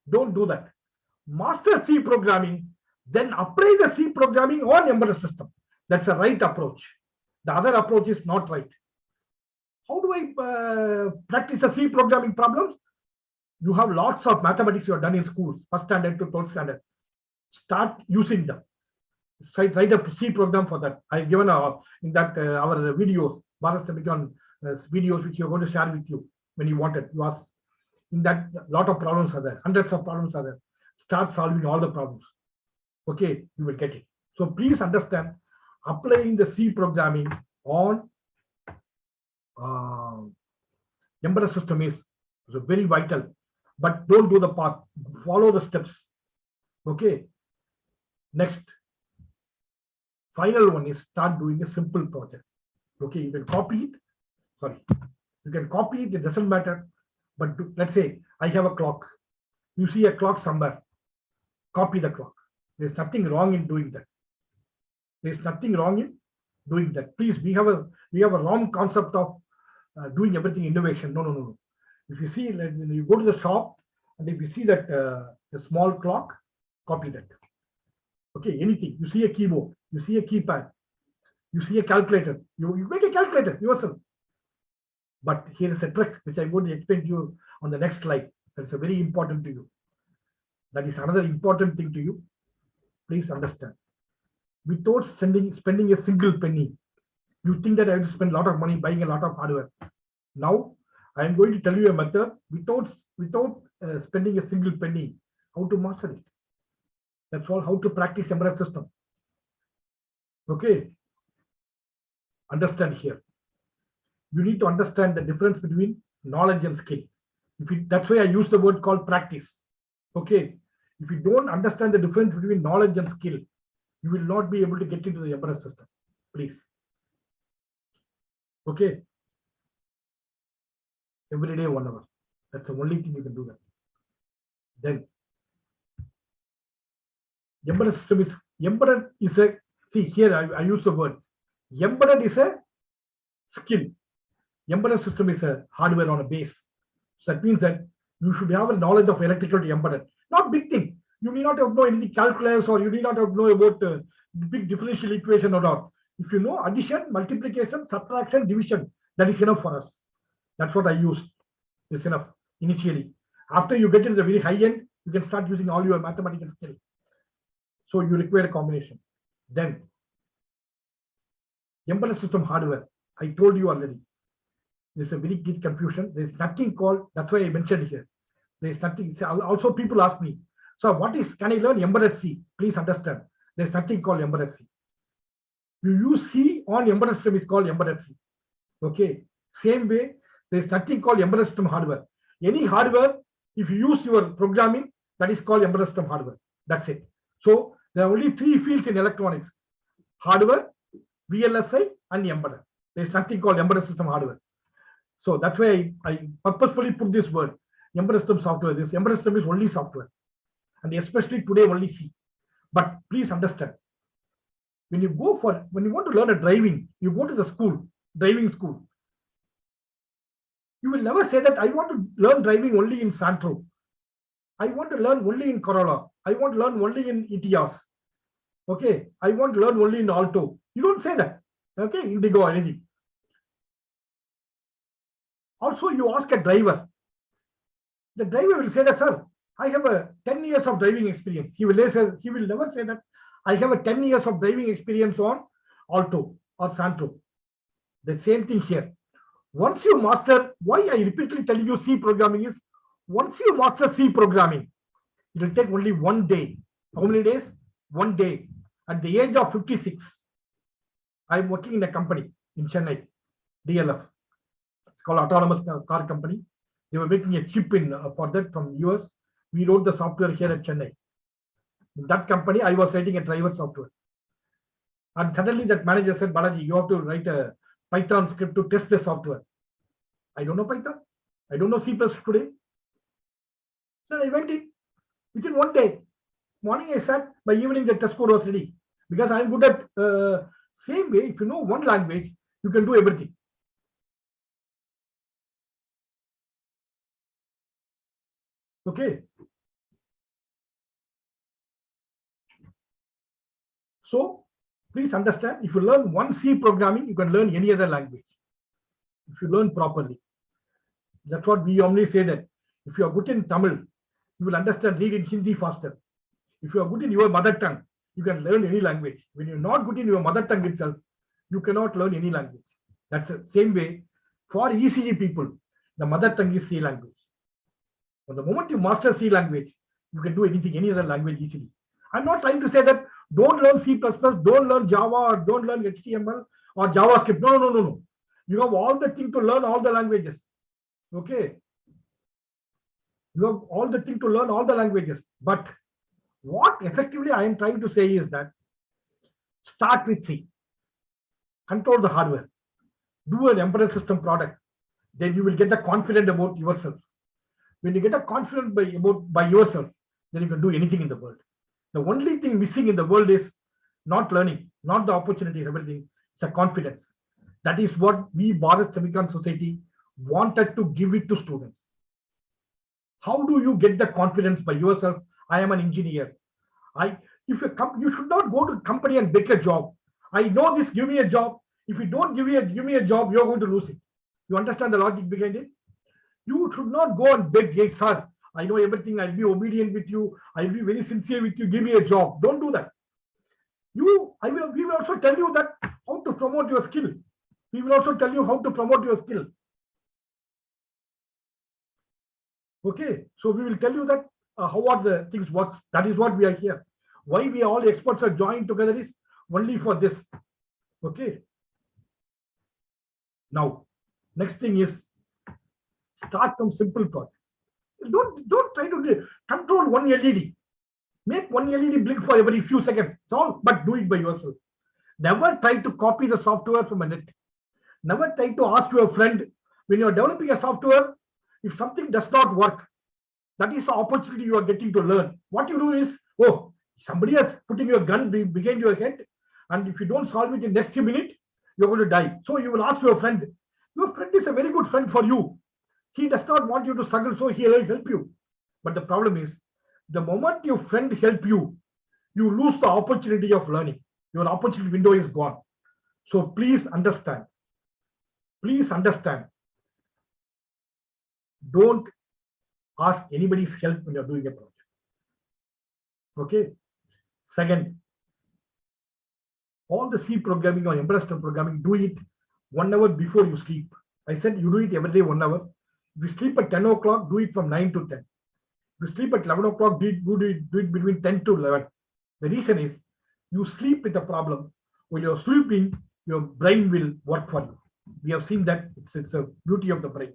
Don't do that. Master C programming, then apply the C programming on embedded system. That's the right approach. The other approach is not right. How do I practice the C programming problems? You have lots of mathematics you have done in schools, first standard to 12th standard. Start using them. Write a C program for that. I've given in that our videos, Bharat Semicon videos, which you're going to share with you when you want it. You ask. In that, a lot of problems are there. Hundreds of problems are there. Start solving all the problems. Okay, you will get it. So please understand, applying the C programming on uh, embedded system is very vital, but don't do the path. Follow the steps. Okay. Next, final one is start doing a simple project. Okay, you can copy it. Sorry, you can copy it. It doesn't matter. But let's say I have a clock. You see a clock somewhere. Copy the clock. There's nothing wrong in doing that. There's nothing wrong in doing that. Please, we have a wrong concept of doing everything innovation. No, no, no, no. If you see, you go to the shop, and if you see that the small clock, copy that. Okay, anything. You see a keyboard, you see a keypad, you see a calculator. You make a calculator yourself. But here is a trick which I'm going to explain to you on the next slide. That's a very important to you. That is another important thing to you. Please understand. Without spending a single penny, you think that I have to spend a lot of money buying a lot of hardware. Now, I am going to tell you a method without spending a single penny, how to master it. That's all, how to practice embedded system. Okay. Understand here. You need to understand the difference between knowledge and skill. That's why I use the word called practice. Okay. If you don't understand the difference between knowledge and skill, you will not be able to get into the embedded system. Please. Okay. Every day, 1 hour. That's the only thing you can do that. Then, embedded system is a, see here I use the word, embedded is a skill. Embedded system is a hardware on a base. So that means that you should have a knowledge of electrical to embedded. Not big thing. You need not have know anything calculus, or you need not have know about big differential equation or not. If you know addition, multiplication, subtraction, division, that is enough for us. That's what I used. It's enough initially. After you get into the very high end, you can start using all your mathematical skill. So you require a combination. Then, embedded system hardware. I told you already. There's a very big confusion. There's nothing called, that's why I mentioned here. There's nothing. Also, people ask me, so what is, can I learn embedded C? Please understand. There's nothing called embedded C. You use C on embedded system, is called embedded C. Okay. Same way, there's nothing called embedded system hardware. Any hardware, if you use your programming, that is called embedded system hardware. That's it. So there are only 3 fields in electronics: hardware, VLSI, and embedded. There's nothing called embedded system hardware. So that's why I purposefully put this word, embedded system software. This embedded system is only software, and especially today only C. But please understand, when you want to learn a driving, you go to the school, driving school. You will never say that I want to learn driving only in Santro. I want to learn only in Corolla. I want to learn only in Etios. Okay, I want to learn only in Alto. You don't say that. Okay, Indigo or anything. Also, you ask a driver. The driver will say that, sir, I have a 10 years of driving experience. He will never say that I have a 10 years of driving experience on Alto or Santro. The same thing here. Once you master, why I repeatedly tell you C programming is, once you master C programming, it will take only 1 day. How many days? 1 day. At the age of 56, I'm working in a company in Chennai, DLF. It's called Autonomous Car Company. They were making a chip for that from US. We wrote the software here at Chennai. In that company, I was writing a driver software. And suddenly that manager said, Balajee, you have to write a Python script to test the software. I don't know Python. I don't know C++ today. Then I went in. Within 1 day, morning I sat, by evening the test code was ready. Because I'm good at, same way, if you know one language, you can do everything. Okay. So please understand, if you learn one C programming, you can learn any other language. If you learn properly. That's what we only say, that if you are good in Tamil, you will understand, read in Hindi faster. If you are good in your mother tongue, you can learn any language. When you're not good in your mother tongue itself, you cannot learn any language. That's the same way for ECG people, the mother tongue is C language. But the moment you master C language, you can do anything, any other language easily. I'm not trying to say that don't learn C++, don't learn Java, or don't learn HTML or JavaScript. No. You have all the thing to learn all the languages. Okay. You have all the thing to learn all the languages. But what effectively I am trying to say is that start with C. Control the hardware. Do an embedded system product. Then you will get the confidence about yourself. When you get a confidence by yourself, then you can do anything in the world. The only thing missing in the world is not learning, not the opportunities, everything. It's a confidence. That is what we, Bharat Semicon Society, wanted to give it to students. How do you get the confidence by yourself? I am an engineer. If you should not go to a company and beg a job. I know this, give me a job. If you don't give me a job, you're going to lose it. You understand the logic behind it? You should not go and beg, hey, sir, I know everything, I'll be obedient with you, I'll be very sincere with you, give me a job. Don't do that. We will also tell you that how to promote your skill. We will also tell you how to promote your skill. Okay, so we will tell you that how are the things works. That is what we are here. Why we all experts are joined together is only for this. Okay. Now, next thing is start from simple projects. Don't try to control one LED. Make one LED blink for every few seconds. It's all, but do it by yourself. Never try to copy the software from a net. Never try to ask your friend when you are developing a software, if something does not work, that is the opportunity you are getting to learn. What you do is, oh, somebody has putting your gun behind your head, and if you don't solve it in next minute, you're going to die. So you will ask your friend. Your friend is a very good friend for you. He does not want you to struggle, so he will help you. But the problem is, the moment your friend help you, you lose the opportunity of learning. Your opportunity window is gone. So please understand. Please understand. Don't ask anybody's help when you're doing a project. Okay. Second, all the C programming or embedded system programming, do it 1 hour before you sleep. I said you do it every day 1 hour. If you sleep at 10 o'clock, do it from 9 to 10. If you sleep at 11 o'clock, do it between 10 to 11. The reason is you sleep with a problem. When you're sleeping, your brain will work for you. We have seen that it's a beauty of the brain.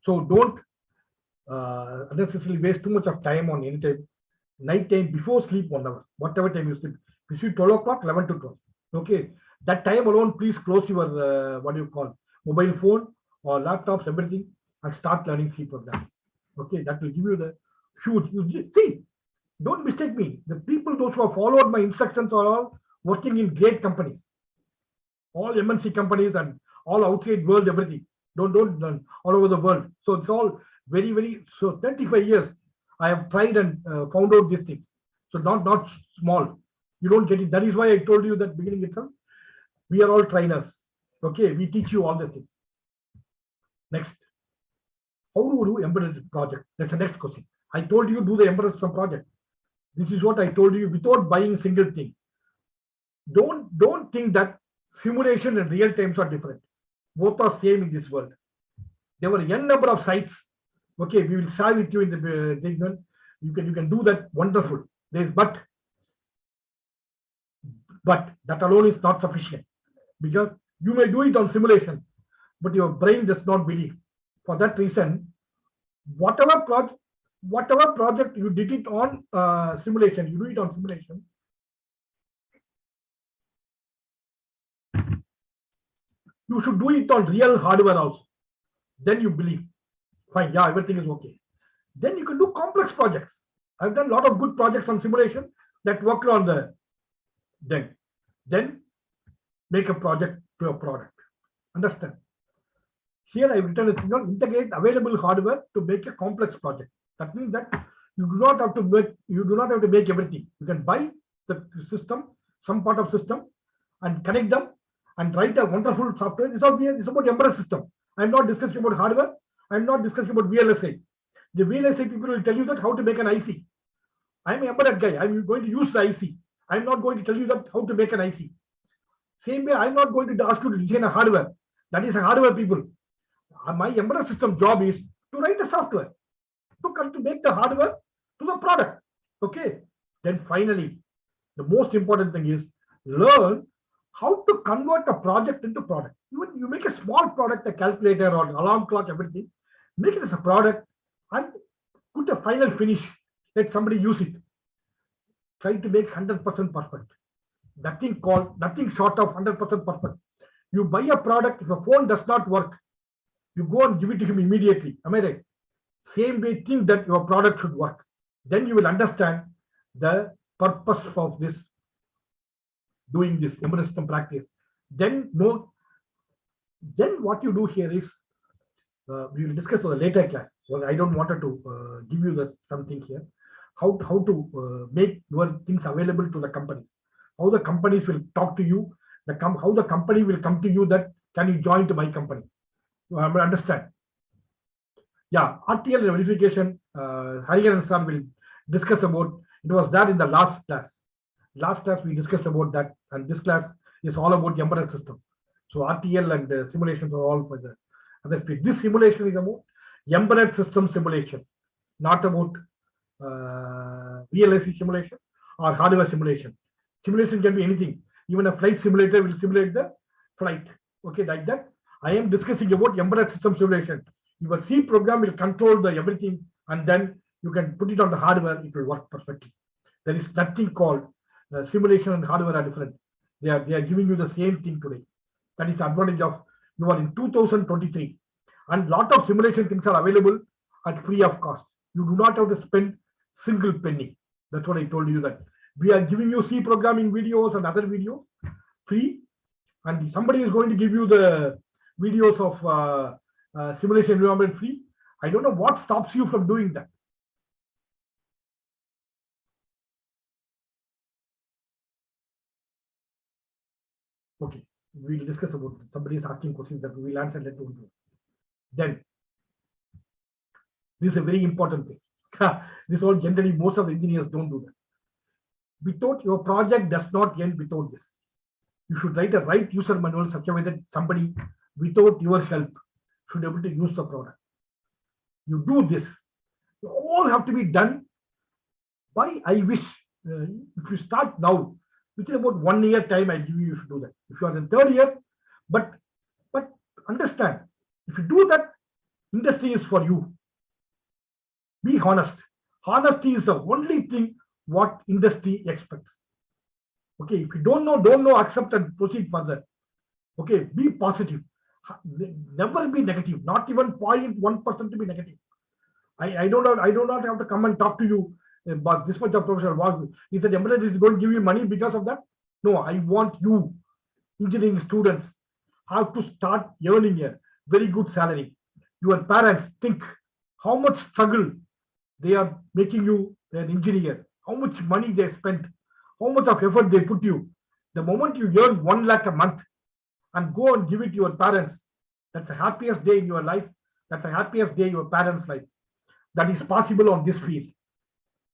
So don't unnecessarily waste too much of time on any time. Night time before sleep 1 hour, whatever time you sleep. If you sleep 12 o'clock, 11 to 12. Okay. That time alone, please close your what do you call mobile phone or laptops, everything, and start learning C programming. Okay, that will give you the huge. See, don't mistake me. The people, those who have followed my instructions, are all working in great companies, all MNC companies and all outside world, everything. Don't all over the world. So it's all very. So 35 years I have tried and found out these things. So not small. You don't get it. That is why I told you that beginning itself. We are all trainers. Okay, we teach you all the things. Next, how do you do embedded project? That's the next question. I told you do the embedded system project. This is what I told you without buying a single thing. Don't think that simulation and real times are different. Both are same in this world. There were n number of sites. Okay, we will share with you in the segment. You can do that. Wonderful. But that alone is not sufficient, because you may do it on simulation, but your brain does not believe. For that reason, whatever project you did it on simulation, you do it on simulation. You should do it on real hardware also. Then you believe, fine, yeah, everything is okay. Then you can do complex projects. I've done a lot of good projects on simulation that worked on the then make a project to a product. Understand? Here I've written a thing on integrate available hardware to make a complex project. That means that you do not have to make everything. You can buy the system, some part of system, and connect them and write a wonderful software. This is about embedded system. I'm not discussing about hardware. I'm not discussing about VLSI. The VLSI people will tell you that how to make an IC. I'm an embedded guy. I'm going to use the IC. I'm not going to tell you that how to make an IC. Same way, I'm not going to ask you to design a hardware. That is a hardware people. My embedded system job is to write the software, to make the hardware to the product. Okay. Then finally, the most important thing is learn how to convert a project into product. Even you make a small product, a calculator or alarm clock, everything, make it as a product and put a final finish. Let somebody use it. Try to make 100% perfect. Nothing short of 100% perfect. You buy a product, if a phone does not work, you go and give it to him immediately. Am I right? Same way, think that your product should work. Then you will understand the purpose of this, doing this embedded system practice. Then what you do here is, we will discuss for the later class. Well, I don't want to give you something here. How to make your things available to the companies. How the companies will talk to you. How the company will come to you that can you join to my company. You understand? Yeah, RTL verification. Hariharan sir will discuss about. It was that in the last class. Last class we discussed about that, and this class is all about embedded system. So RTL and simulations are all for the other field. This simulation is about embedded system simulation, not about VLSI simulation or hardware simulation. Simulation can be anything. Even a flight simulator will simulate the flight. Okay, like that. I am discussing about embedded system simulation. Your C program will control the everything, and then you can put it on the hardware. It will work perfectly. There is nothing called simulation and hardware are different. They are giving you the same thing today. That is the advantage of you are in 2023, and lot of simulation things are available at free of cost. You do not have to spend single penny. That's what I told you, that we are giving you C programming videos and other videos free, and somebody is going to give you the videos of simulation environment free. I don't know what stops you from doing that. Okay, we'll discuss about it. Somebody is asking questions that we will answer later. Then, this is a very important thing. This all generally most of the engineers don't do that. Without your project does not end without this. You should write a right user manual such a way that somebody without your help should be able to use the product. You do this. You all have to be done by, I wish, if you start now, within about 1 year time, I'll give you, you should do that. If you are in third year, but understand, if you do that, industry is for you. Be honest. Honesty is the only thing what industry expects. Okay, if you don't know, accept and proceed further. Okay, be positive. Never be negative. Not even 0.1% to be negative. I do not have to come and talk to you about this much of professional work. Is that embedded is going to give you money because of that? No, I want you, engineering students, have to start earning a very good salary. Your parents think how much struggle they are making you an engineer, how much money they spent, how much of effort they put you. The moment you earn 1 lakh a month and go and give it to your parents, that's the happiest day in your life. That's the happiest day in your parents' life. That is possible on this field,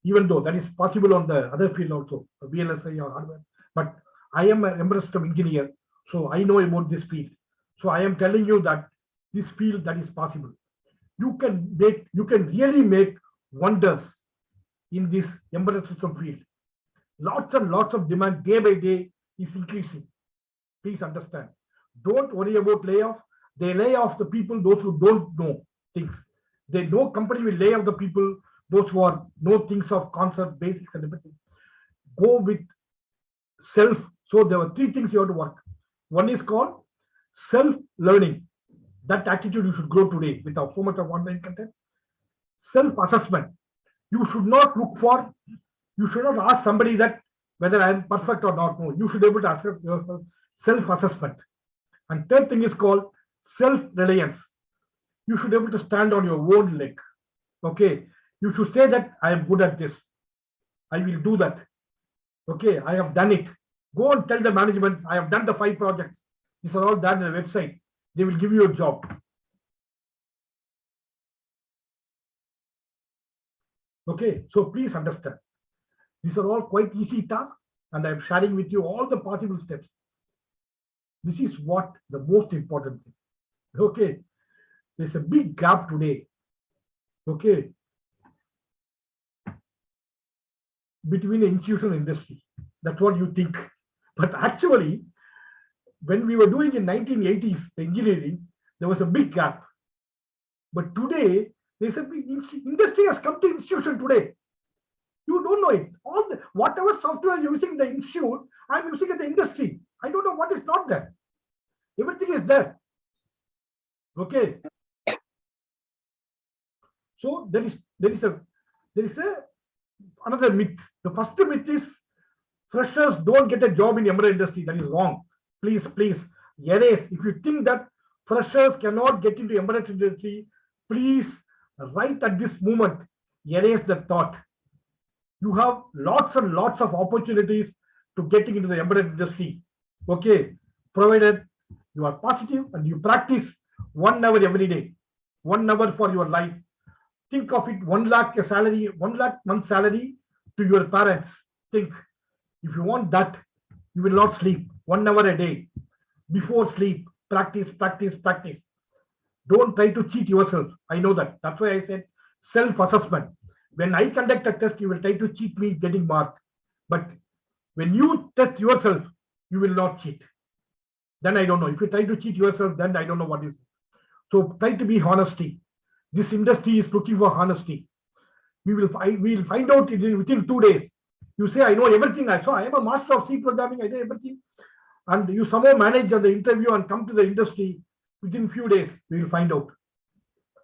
even though that is possible on the other field also, VLSI or hardware. But I am an embedded system engineer, so I know about this field. So I am telling you that this field, that is possible. You can really make wonders in this embedded system field. Lots and lots of demand day by day is increasing. Please understand. Don't worry about layoff. They lay off the people, those who don't know things. They know company will lay off the people, those who are know things of concept, basics and everything. Go with self. So there are 3 things you have to work. One is called self-learning. That attitude you should grow today without so much of online content. Self-assessment. You should not ask somebody that whether I am perfect or not. No, you should be able to assess yourself. Self-assessment. And third thing is called self-reliance. You should be able to stand on your own leg. Okay. You should say that I am good at this. I will do that. Okay. I have done it. Go and tell the management, I have done the 5 projects. These are all done on the website. They will give you a job. Okay. So please understand. These are all quite easy tasks, and I'm sharing with you all the possible steps. This is what the most important thing. Okay. There's a big gap today. Okay. Between the institutional industry. That's what you think. But actually, when we were doing in 1980s, the engineering, there was a big gap. But today, there's a big industry has come to institution today. You don't know it. All the, whatever software you're using in the institute, I'm using in the industry. I don't know what is not there. Everything is there. Okay. So there is another myth. The first myth is freshers don't get a job in embedded industry. That is wrong. Please, erase. If you think that freshers cannot get into embedded industry, please, right at this moment, erase the thought. You have lots and lots of opportunities to getting into the embedded industry. Okay, provided you are positive and you practice 1 hour every day, 1 hour for your life. Think of it, 1 lakh a salary, 1 lakh month salary to your parents. Think, if you want that, you will not sleep 1 hour a day. Before sleep, practice. Don't try to cheat yourself. I know that. That's why I said self-assessment. When I conduct a test, you will try to cheat me getting mark. But when you test yourself, you will not cheat. Then I don't know. If you try to cheat yourself, then I don't know what is. So try to be honesty. This industry is looking for honesty. We will find out within 2 days. You say, I know everything. I am a master of C programming. I know everything. And you somehow manage on the interview and come to the industry within few days. We will find out.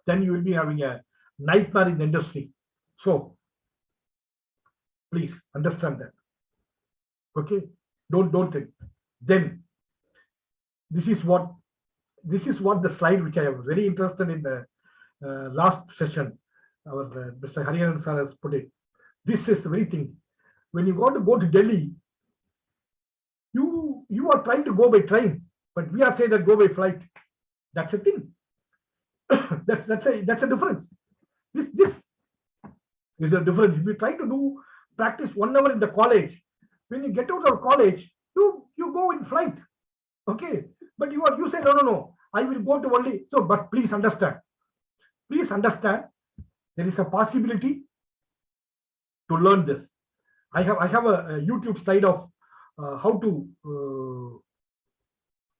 Then you will be having a nightmare in the industry. So please understand that. Okay, don't think. Then this is what the slide which I am very interested in the last session. Our Mr. Hariharan sir has put it. This is the very thing. When you want to go to Delhi, you are trying to go by train, but we are saying that go by flight. That's a thing. that's a difference. This is a difference. If you try to practice 1 hour in the college, when you get out of college, you go in flight. Okay, but you say no, I will go to only. So, but please understand. There is a possibility to learn this. I have a YouTube slide of how to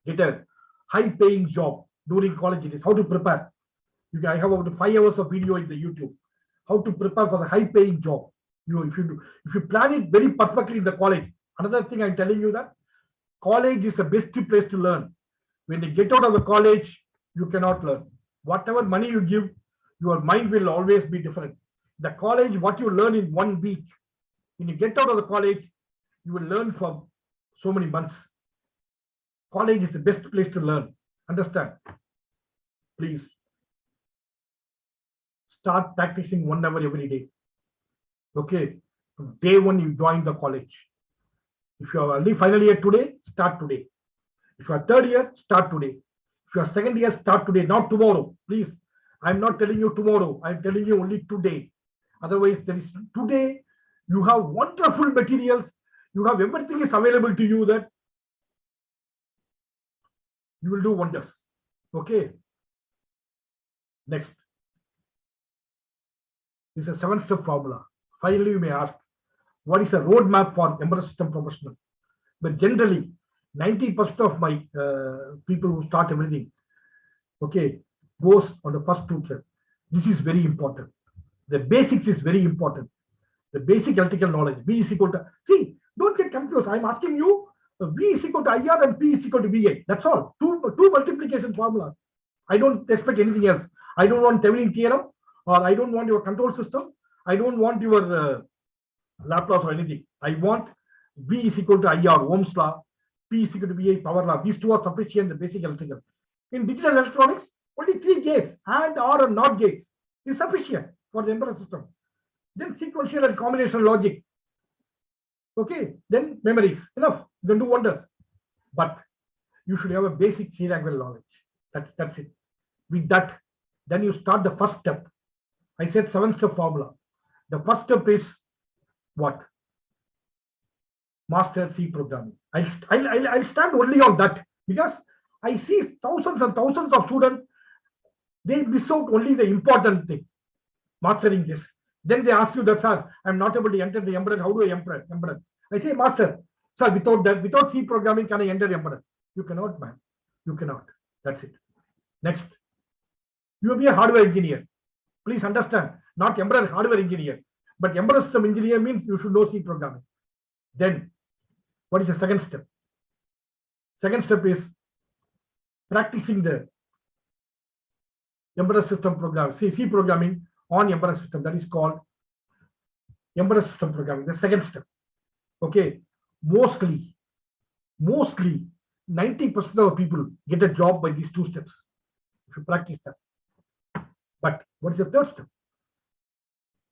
get a high-paying job during college. It is how to prepare. I have about 5 hours of video in the YouTube. How to prepare for the high-paying job. If you plan it very perfectly in the college. Another thing I'm telling you that college is the best place to learn. When you get out of the college, you cannot learn. Whatever money you give, your mind will always be different. The college, what you learn in 1 week, when you get out of the college, you will learn for so many months. College is the best place to learn. Understand? Please start practicing 1 hour every day. Okay, from day one you join the college. If you are only final year today, start today. If you are third year, start today. If you are second year, start today, not tomorrow. Please, I'm not telling you tomorrow. I'm telling you only today. Otherwise, there is today. You have wonderful materials. You have everything is available to you that you will do wonders. Okay. Next. This is a 7-step formula. Finally, you may ask, what is a roadmap for embedded system professional? But generally, 90% of my people who start everything, okay, goes on the first 2 steps. This is very important. The basics is very important. The basic electrical knowledge. V is equal to, see, don't get confused. I'm asking you, V is equal to IR and P is equal to VA. That's all. Two multiplication formulas. I don't expect anything else. I don't want Thevenin theorem, or I don't want your control system. I don't want your Laplace or anything. I want V is equal to IR, Ohm's law, P is equal to VA, power law. These two are sufficient, the basic electrical. In digital electronics, only 3 gates, and or not gates, is sufficient for the embedded system. Then sequential and combination logic. Okay, then memories, enough. You can do wonders. But you should have a basic C-language knowledge. That's it. With that, then you start the first step. I said 7-step formula. The first step is what? Master C programming. I'll stand only on that, because I see thousands and thousands of students, they miss out only the important thing, mastering this. Then they ask you that, sir, I'm not able to enter the embedded. How do I enter embedded? I say, master, sir, without C programming, can I enter embedded? You cannot, man. You cannot. That's it. Next. You will be a hardware engineer. Please understand, not embedded hardware engineer, but embedded system engineer means you should know C programming. Then, what is the second step? Second step is practicing the embedded system program, C programming on embedded system. That is called embedded system programming. The second step. Okay, mostly 90% of people get a job by these two steps if you practice that. But what is the third step?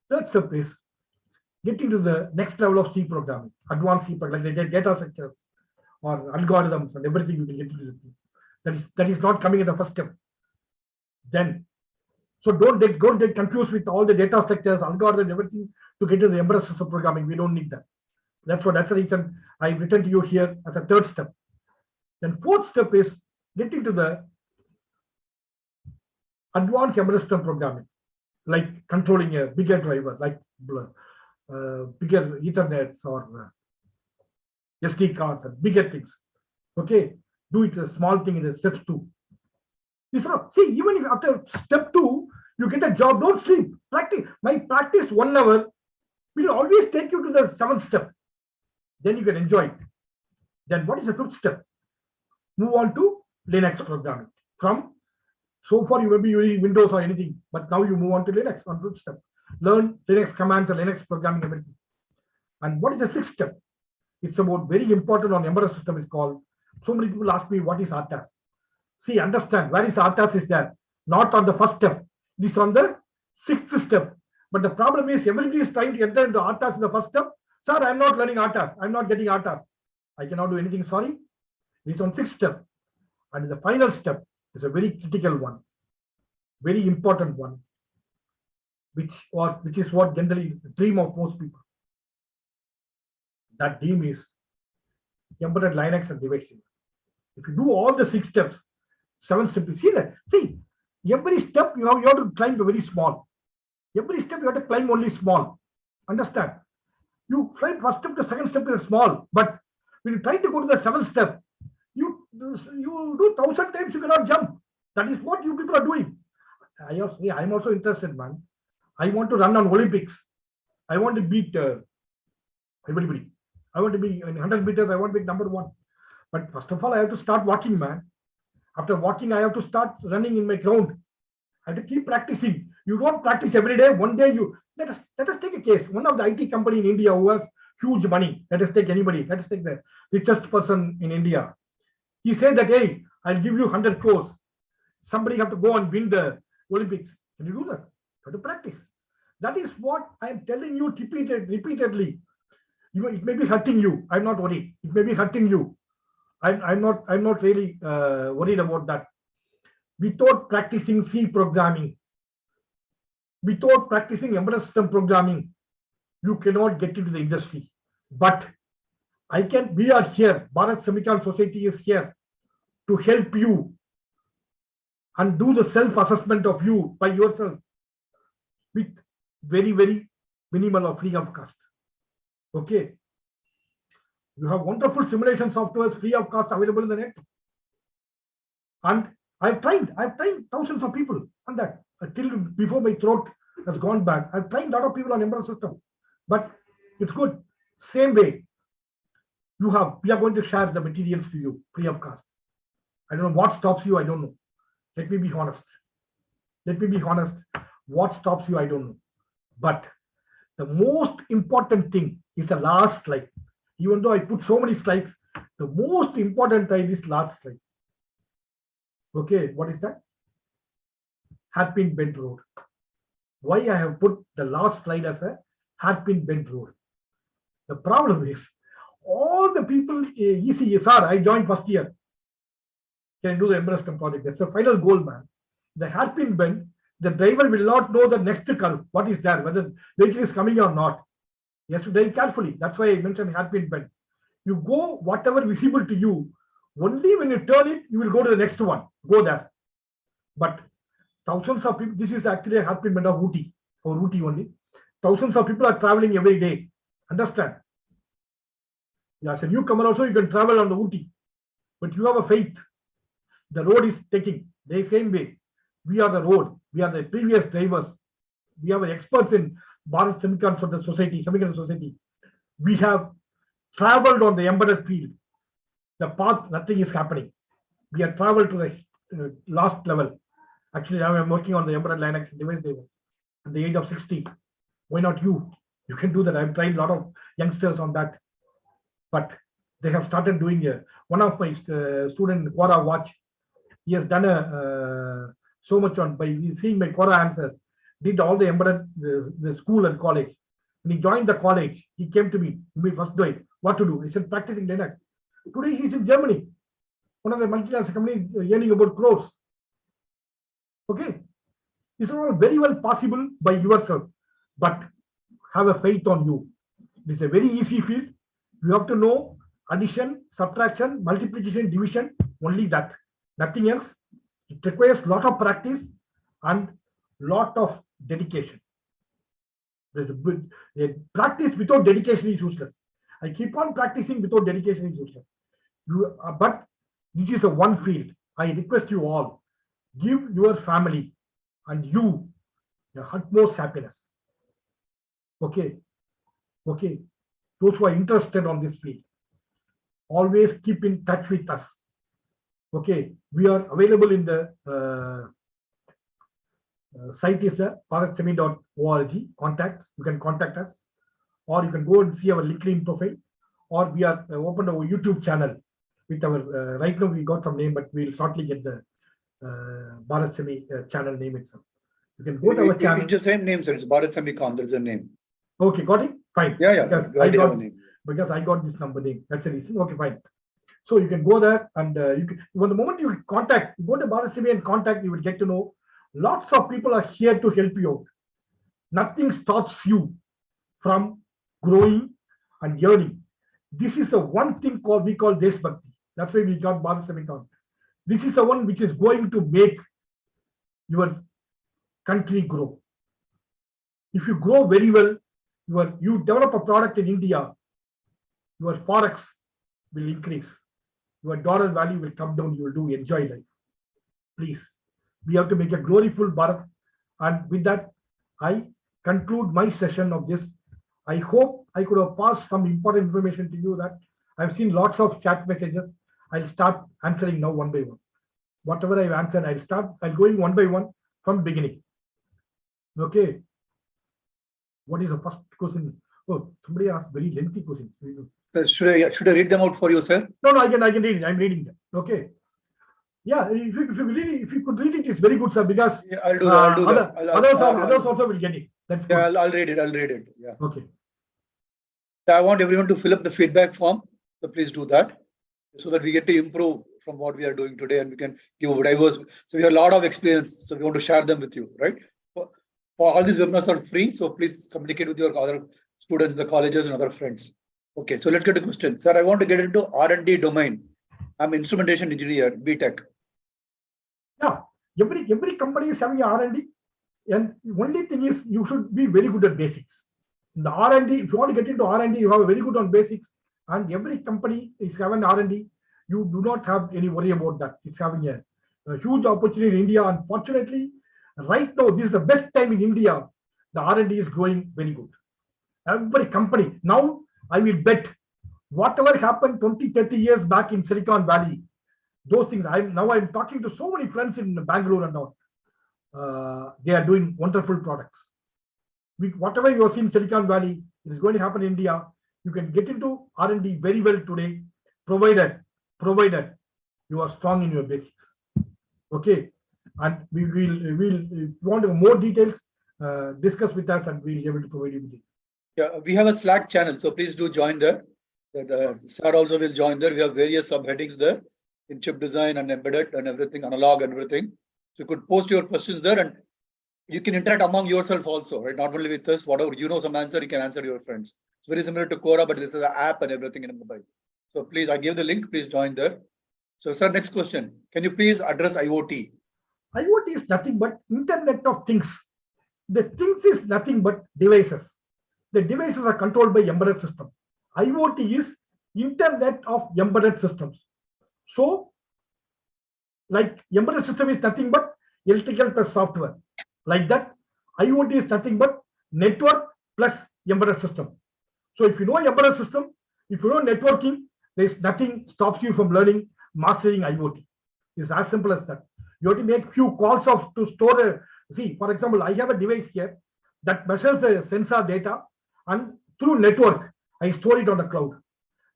Third step is getting to the next level of C programming, advanced C programming, like data structures or algorithms and everything you can get into. That is not coming in the first step. Then, so don't get confused with all the data structures, algorithms, everything to get to the embedded system programming. We don't need that. That's the reason I've written to you here as a third step. Then fourth step is getting to the advanced embedded system programming, like controlling a bigger driver, like bigger Ethernets or SD cards and bigger things. Okay, do it a small thing in the steps 2. See, even if after step 2 you get a job, don't sleep. Practice 1 hour will always take you to the 7th step. Then you can enjoy it. Then what is the 5th step? Move on to Linux programming. So far you may be using Windows or anything, but now you move on to Linux on 5th step. Learn Linux commands and Linux programming, everything. And what is the 6th step? It's about very important on embedded system. It's called, so many people ask me, what is RTAS? See, understand, where is RTAS is there? Not on the first step. It is on the 6th step. But the problem is everybody is trying to enter into RTAS in the first step. Sir, I'm not learning RTAS. I'm not getting RTAS. I cannot do anything, sorry. It is on 6th step. And the final step is a very critical one, very important one, which is what generally the dream of most people. That dream is embedded Linux and devices. If you do all the 6 steps, 7 steps, see, every step you have to climb very small. Every step you have to climb only small. Understand? You climb first step to second step is small, but when you try to go to the 7th step, you do 1,000 times, you cannot jump. That is what you people are doing. I'm also interested, man. I want to run on Olympics. I want to beat everybody. I want to be in 100 meters. I want to be number 1. But first of all, I have to start walking, man. After walking, I have to start running in my ground. I have to keep practicing. You don't practice every day. One day let us take a case. One of the IT company in India who has huge money. Let us take anybody. Let us take the richest person in India. He said that, hey, I'll give you 100 crores. Somebody have to go and win the Olympics. Can you do that? You have to practice. That is what I am telling you repeatedly. It may be hurting you. I'm not worried. It may be hurting you. I'm not really worried about that. Without practicing C programming, without practicing embedded system programming, you cannot get into the industry. But we are here. Bharat Semicon Society is here to help you and do the self-assessment of you by yourself with very, very minimal or free of cost. Okay. You have wonderful simulation softwares free of cost available in the net. And I've trained thousands of people on that till before my throat has gone bad. I've trained a lot of people on embedded system, but it's good. Same way, we are going to share the materials to you free of cost. I don't know what stops you. I don't know. Let me be honest. What stops you? I don't know. But the most important thing is the last slide. Even though I put so many slides, the most important slide is last slide. Okay, what is that? Hairpin bend road. Why I have put the last slide as a hairpin bend road? The problem is all the people easy, sir, I joined first year. Can do the embedded system project. That's the final goal, man. The hairpin bend, the driver will not know the next curve, what is there, whether vehicle is coming or not. He has to drive carefully. That's why I mentioned hairpin bend. You go whatever visible to you. Only when you turn it, you will go to the next one. Go there. But thousands of people, this is actually a hairpin bend of Ooty, or Ooty only. Thousands of people are traveling every day. Understand? Yeah, as a newcomer also, you can travel on the Ooty. but you have a faith. The road is taking the same way. We are the road. We are the previous drivers. We are the experts in Bharat Semiconductor Society. We have traveled on the embedded field. The path, nothing is happening. We have traveled to the last level. Actually, now I'm working on the embedded Linux device driver at the age of 60. Why not you? You can do that. I've tried a lot of youngsters on that, but they have started doing it. One of my student, Quora Watch, he has done so much on by seeing my Quora answers, did all the embedded the school and college. When he joined the college, he came to me in my first day. What to do? He said, practicing Linux. Today he's in Germany, one of the multinational companies earning about crores. Okay, it's all very well possible by yourself, but have a faith on you. It's a very easy field. You have to know addition, subtraction, multiplication, division, only that, nothing else. It requires a lot of practice and lot of dedication. There's a practice without dedication is useless. I keep on practicing without dedication is useless. But this is a one field. I request you all, give your family and you your utmost happiness. Okay, okay. Those who are interested on this field, always keep in touch with us. Okay, we are available in the site is bharatsemi.org. Contacts, you can contact us, or you can go and see our LinkedIn profile, or we are opened our YouTube channel with our right now we got some name, but we'll shortly get the Bharat Semi channel name itself. You can go to our channel. It's the same name, sir. It's Bharat Semicon. There's a name. Okay, got it? Fine. Yeah. Because I got this number name. That's the reason. Okay, fine. So you can go there and you can, the moment you contact, you go to Bharat Semi and contact, you will get to know lots of people are here to help you out. Nothing stops you from growing and earning. This is the one thing we call Deshbhakti. That's why we got Bharat Semicon. This is the one which is going to make your country grow. If you grow very well, you develop a product in India, your forex will increase. Your dollar value will come down. You will do enjoy life. Please, we have to make a gloriful Bharat. And with that, I conclude my session of this. I hope I could have passed some important information to you that I've seen lots of chat messages. I'll start answering now one by one. Whatever I've answered, I'll going one by one from beginning. Okay. What is the first question? Oh, somebody asked very lengthy questions. Should I read them out for you, sir? No, I can read it. I'm reading them. Okay. Yeah, if you could read it, it's very good, sir. Because yeah, I'll do that. Others also will get it. That's good. Yeah, I'll read it. Yeah. Okay. I want everyone to fill up the feedback form. So please do that, so that we get to improve from what we are doing today, and we can give diverse. So we have a lot of experience. So we want to share them with you, right? For all these webinars are free. So please communicate with your other students in the colleges and other friends. Okay, so let's get to question. Sir, I want to get into R&D domain. I'm instrumentation engineer, BTech. Yeah, every company is having R&D, and the only thing is you should be very good at basics. In the R&D, if you want to get into R&D, you have a very good on basics, and every company is having R&D. You do not have any worry about that. It's having a huge opportunity in India. Unfortunately, right now, this is the best time in India. The R&D is growing very good. Every company now, I will bet whatever happened 20, 30 years back in Silicon Valley, those things. I'm talking to so many friends in Bangalore and all. They are doing wonderful products. Whatever you have seen in Silicon Valley, it is going to happen in India. You can get into R&D very well today, provided you are strong in your basics. Okay, and we'll want more details, discuss with us, and we'll be able to provide you with it. Yeah, we have a Slack channel, so please do join there. Sir also will join there. We have various subheadings there in chip design and embedded and everything, analog and everything. So you could post your questions there, and you can interact among yourself also, right? Not only with us, whatever you know some answer, you can answer your friends. It's very similar to Quora, but this is an app and everything in mobile. So please, I gave the link. Please join there. So, sir, next question. Can you please address IoT? IoT is nothing but Internet of Things. The things is nothing but devices. The devices are controlled by embedded system. IoT is Internet of Embedded Systems. So, like embedded system is nothing but electrical plus software. Like that, IoT is nothing but network plus embedded system. So if you know embedded system, if you know networking, there's nothing stops you from learning mastering IoT. It's as simple as that. You have to make few calls to store a, see, for example, I have a device here that measures the sensor data, and through network, I store it on the cloud.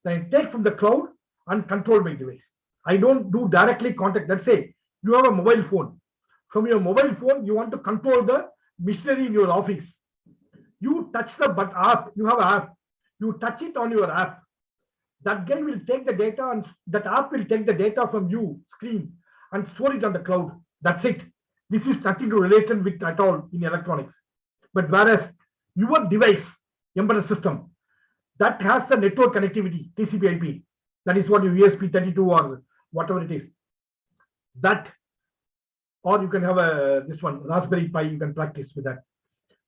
Then I take from the cloud and control my device. I don't do directly contact. Let's say you have a mobile phone. From your mobile phone, you want to control the machinery in your office. You touch the app, you have an app. You touch it on your app. That guy will take the data, and that app will take the data from you screen and store it on the cloud. That's it. This is nothing to relate with at all in electronics. But whereas your device, embedded system, that has the network connectivity, TCP/IP. That is what your ESP32 or whatever it is. That, or you can have this one, Raspberry Pi, you can practice with that.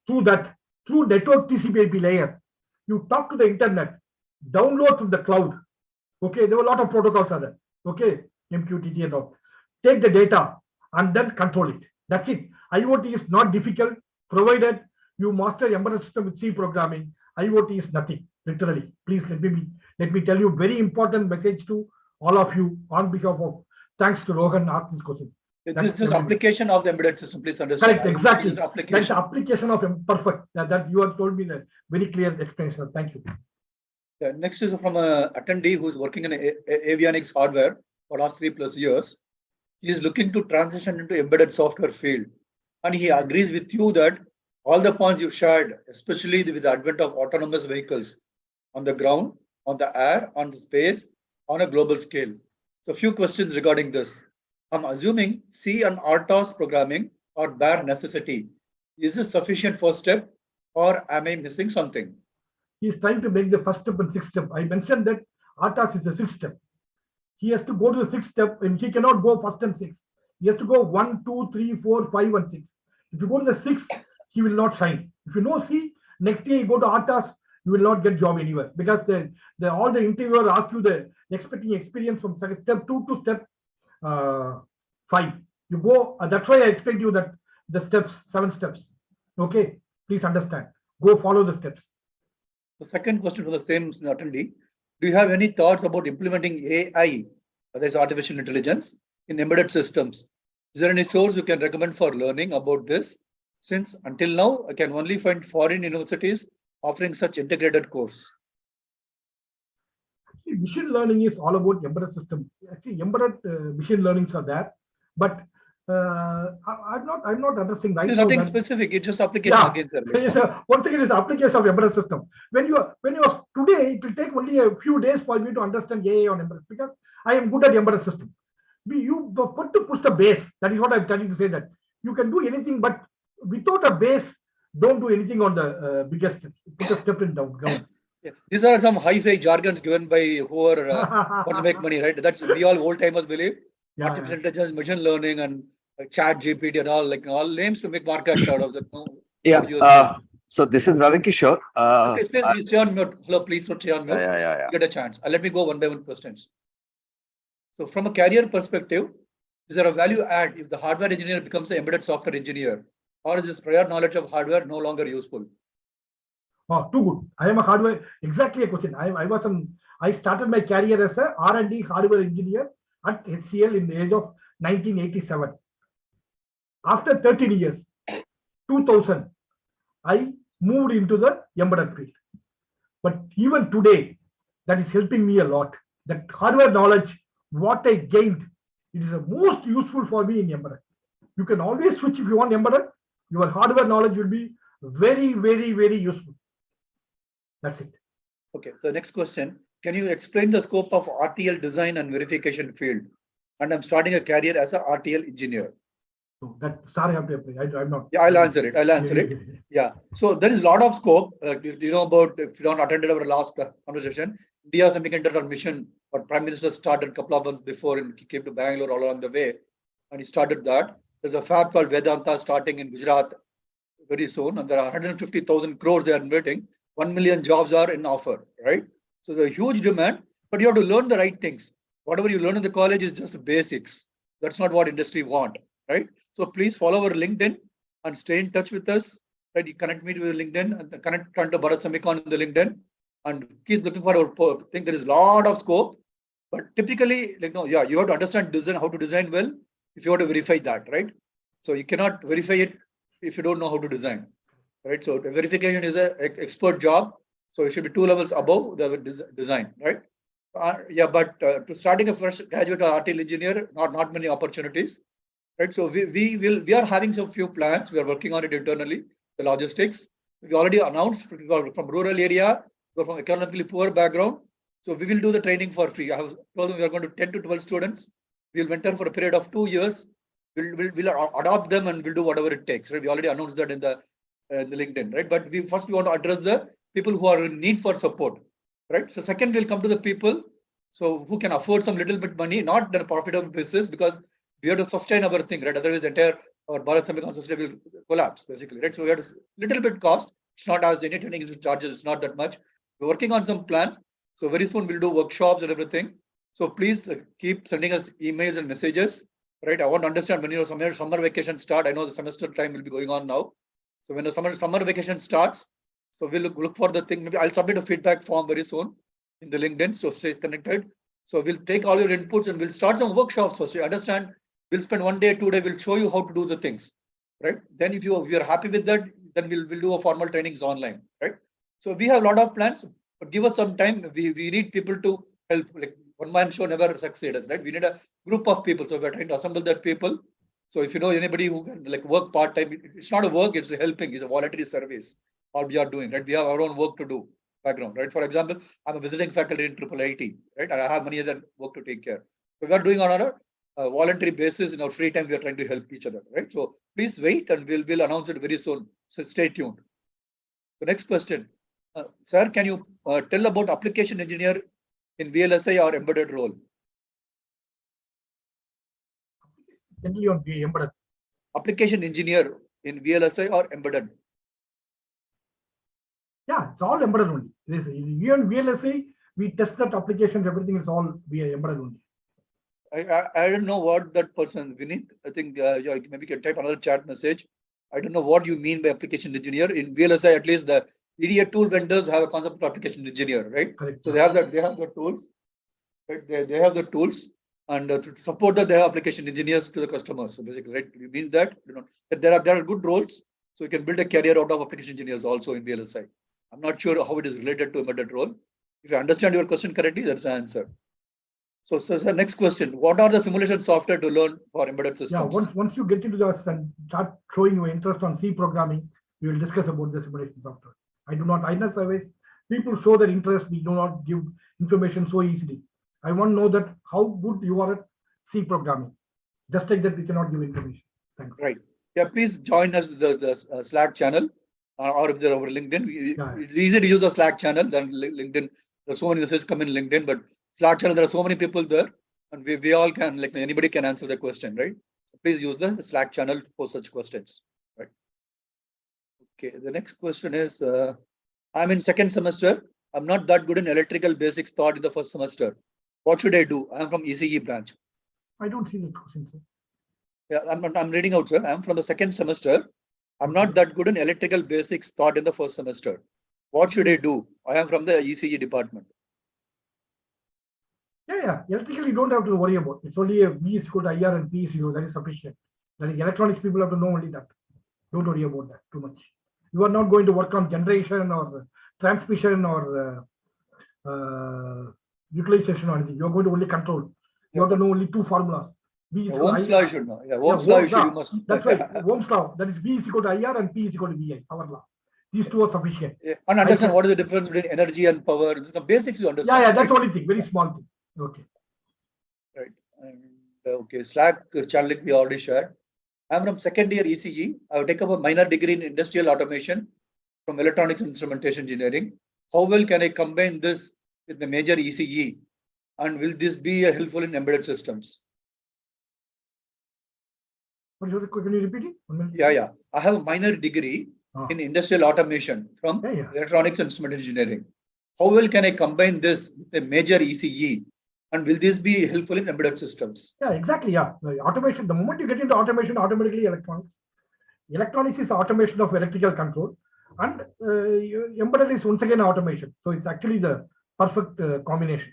Through network TCP/IP layer, you talk to the internet, download from the cloud. Okay, there were a lot of protocols are there. Okay, MQTT and all. Take the data and then control it. That's it. IoT is not difficult, provided you master embedded system with C programming. IoT is nothing, literally. Please let me tell you very important message to all of you on behalf of. Thanks to Rohan asked this question. This is application of the embedded system. Please understand. Correct, exactly. Application. That's the application of perfect. That you have told me that very clear explanation. Thank you. Next is from an attendee who is working in avionics hardware for last 3+ years. He is looking to transition into embedded software field, and he agrees with you that all the points you shared, especially with the advent of autonomous vehicles on the ground, on the air, on the space, on a global scale. So, a few questions regarding this. I'm assuming C and RTOS programming are bare necessity. Is this sufficient first step, or am I missing something? He's trying to make the first step and sixth step. I mentioned that RTOS is the sixth step. He has to go to the sixth step, and he cannot go first and sixth. He has to go 1, 2, 3, 4, 5, and 6. If you go to the sixth, he will not shine. If you know C, next year you go to RTOS, you will not get job anywhere, because all the interviewer ask you the expecting experience from step 2 to step 5. You go. That's why I explained to you that the steps, 7 steps. Okay, please understand. Go follow the steps. The second question for the same attendee: do you have any thoughts about implementing AI, that is artificial intelligence, in embedded systems? Is there any source you can recommend for learning about this? Since until now, I can only find foreign universities offering such integrated course. Actually, machine learning is all about embedded system. Actually, embedded machine learnings are there, but I'm not addressing right now. It's nothing specific. It's just application again, sir. Once again, it's application of embedded system. When you are today, it will take only a few days for me to understand AI on embedded, because I am good at embedded system. You put to push the base. That is what I'm trying to say. That you can do anything, but without a base, don't do anything on the biggest step. Put a step in down. Yeah. These are some high-fi jargons given by whoever wants to make money, right? That's we all old timers believe. Yeah, artificial intelligence, machine learning, and chat GPT and all names to make market out of the. So this is Ravi Kishore. Okay, please stay on mute. Hello, please stay on mute. Yeah. Get a chance. Let me go one by one questions. So from a career perspective, is there a value add if the hardware engineer becomes an embedded software engineer, or is this prior knowledge of hardware no longer useful? Oh, too good. I am a hardware. Exactly a question. I started my career as a R&D hardware engineer at HCL in the age of 1987. After 13 years, 2000, I moved into the embedded field. But even today, that is helping me a lot. That hardware knowledge, what I gained, it is the most useful for me in embedded. You can always switch if you want embedded. Your hardware knowledge will be very, very, very useful. That's it. Okay, so next question. Can you explain the scope of RTL design and verification field? And I'm starting a career as an RTL engineer. So sorry, I'm not. Yeah, I'll answer it. Yeah. So there is a lot of scope. You know about, if you don't attended our last conversation, India Semiconductor Mission, or Prime Minister started a couple of months before, and he came to Bangalore all along the way, and he started that. There's a fab called Vedanta starting in Gujarat very soon, and there are 150,000 crores they are inverting. 1 million jobs are in offer, right? So there's a huge demand, but you have to learn the right things. Whatever you learn in the college is just the basics. That's not what industry want, right? So please follow our LinkedIn and stay in touch with us. Right? You connect me with LinkedIn and connect to Bharat Semicon in the LinkedIn and keep looking for our thing. There is a lot of scope, but typically, you have to understand design, how to design well. If you want to verify that, right? So you cannot verify it if you don't know how to design, right? So the verification is an expert job. So it should be 2 levels above the design, right? But to starting a fresh graduate or RTL engineer, not many opportunities, right? So we are having some few plans. We are working on it internally. The logistics we already announced from rural area, from economically poor background. So we will do the training for free. I have told them we are going to 10 to 12 students. We'll mentor for a period of 2 years. We'll adopt them and we'll do whatever it takes. Right? We already announced that in the LinkedIn, right? But we want to address the people who are in need for support, right? So second, we'll come to the people so who can afford some little bit money, not on a profitable basis, because we have to sustain our thing, right? Otherwise, the entire our Bharat Semicon system will collapse, basically, right? So we have a little bit cost. It's not as any training charges. It's not that much. We're working on some plan. So very soon we'll do workshops and everything. So please keep sending us emails and messages, right? I want to understand when your summer vacation start. I know the semester time will be going on now. So when the summer vacation starts, so we'll look for the thing. Maybe I'll submit a feedback form very soon in the LinkedIn. So stay connected. So we'll take all your inputs and we'll start some workshops first. You understand? We'll spend 1 day, 2 days. We'll show you how to do the things, right? Then if you are happy with that, then we'll do a formal trainings online, right? So we have a lot of plans, but give us some time. We need people to help. Like one man show never succeeds, right? We need a group of people. So we're trying to assemble that people. So if you know anybody who can like work part time, it's not a work, it's a helping, it's a voluntary service. All we are doing, right? We have our own work to do background, right? For example, I'm a visiting faculty in IIIT, right? And I have many other work to take care. So we are doing on our voluntary basis in our free time. We are trying to help each other, right? So please wait and we'll announce it very soon. So stay tuned. The next question, sir, can you tell about application engineer in VLSI or embedded role? Generally on the embedded. Application engineer in VLSI or embedded? Yeah, it's all embedded only. We on VLSI, we test that applications, everything is all via embedded only. I don't know what that person, Vinith, I think maybe you can type another chat message. I don't know what you mean by application engineer. In VLSI, at least the EDA tool vendors have a concept of application engineer, right? Correct. So they have the tools, right? They have the tools, and to support that, they have application engineers to the customers. So basically, right? You mean that? That there are good roles, so you can build a career out of application engineers also in VLSI. I'm not sure how it is related to embedded role. If I understand your question correctly, that's the answer. So next question: what are the simulation software to learn for embedded systems? Yeah, once you get into this and start showing your interest on C programming, we will discuss about the simulation software. I know surveys. People show their interest. We do not give information so easily. I want to know that how good you are at C programming. Just like that, we cannot give information. Thanks. Right. Yeah, please join us the Slack channel or if they're over LinkedIn. It's easy to use the Slack channel than LinkedIn. There's so many messages come in LinkedIn, but Slack channel, there are so many people there, and we all can, like anybody can answer the question, right? So please use the Slack channel for such questions, right? Okay, the next question is, I'm in second semester. I'm not that good in electrical basics taught in the first semester. What should I do? I'm from ECE branch. I don't see the question, sir. Yeah, I'm reading out, sir. I'm from the second semester. I'm not that good in electrical basics taught in the first semester. What should I do? I am from the ECE department. Yeah. Electrical, you don't have to worry about. It's only a V is equal to IR and P is equal. That is sufficient. That is electronics. People have to know only that. Don't worry about that too much. You are not going to work on generation or transmission or utilization or anything. You are going to only control. You have to know only two formulas. V is Ohm's law you should know. Yeah, Ohm's law you must. That's right. Ohm's law. That is V is equal to IR and P is equal to VI. Power law. These two are sufficient. Yeah. And understand what is the difference between energy and power. This is the basics you understand. Yeah, that's the only thing. Very small thing. Okay. Right. And okay, Slack channel we already shared. I'm from second year ECE. I will take up a minor degree in industrial automation from electronics and instrumentation engineering. How well can I combine this with the major ECE? And will this be helpful in embedded systems? Can you repeat it? Yeah. I have a minor degree in industrial automation from electronics and instrumentation engineering. How well can I combine this with a major ECE? And will this be helpful in embedded systems? Yeah, exactly. Yeah, the automation. The moment you get into automation, automatically electronics. Electronics is automation of electrical control, and embedded is once again automation. So it's actually the perfect combination.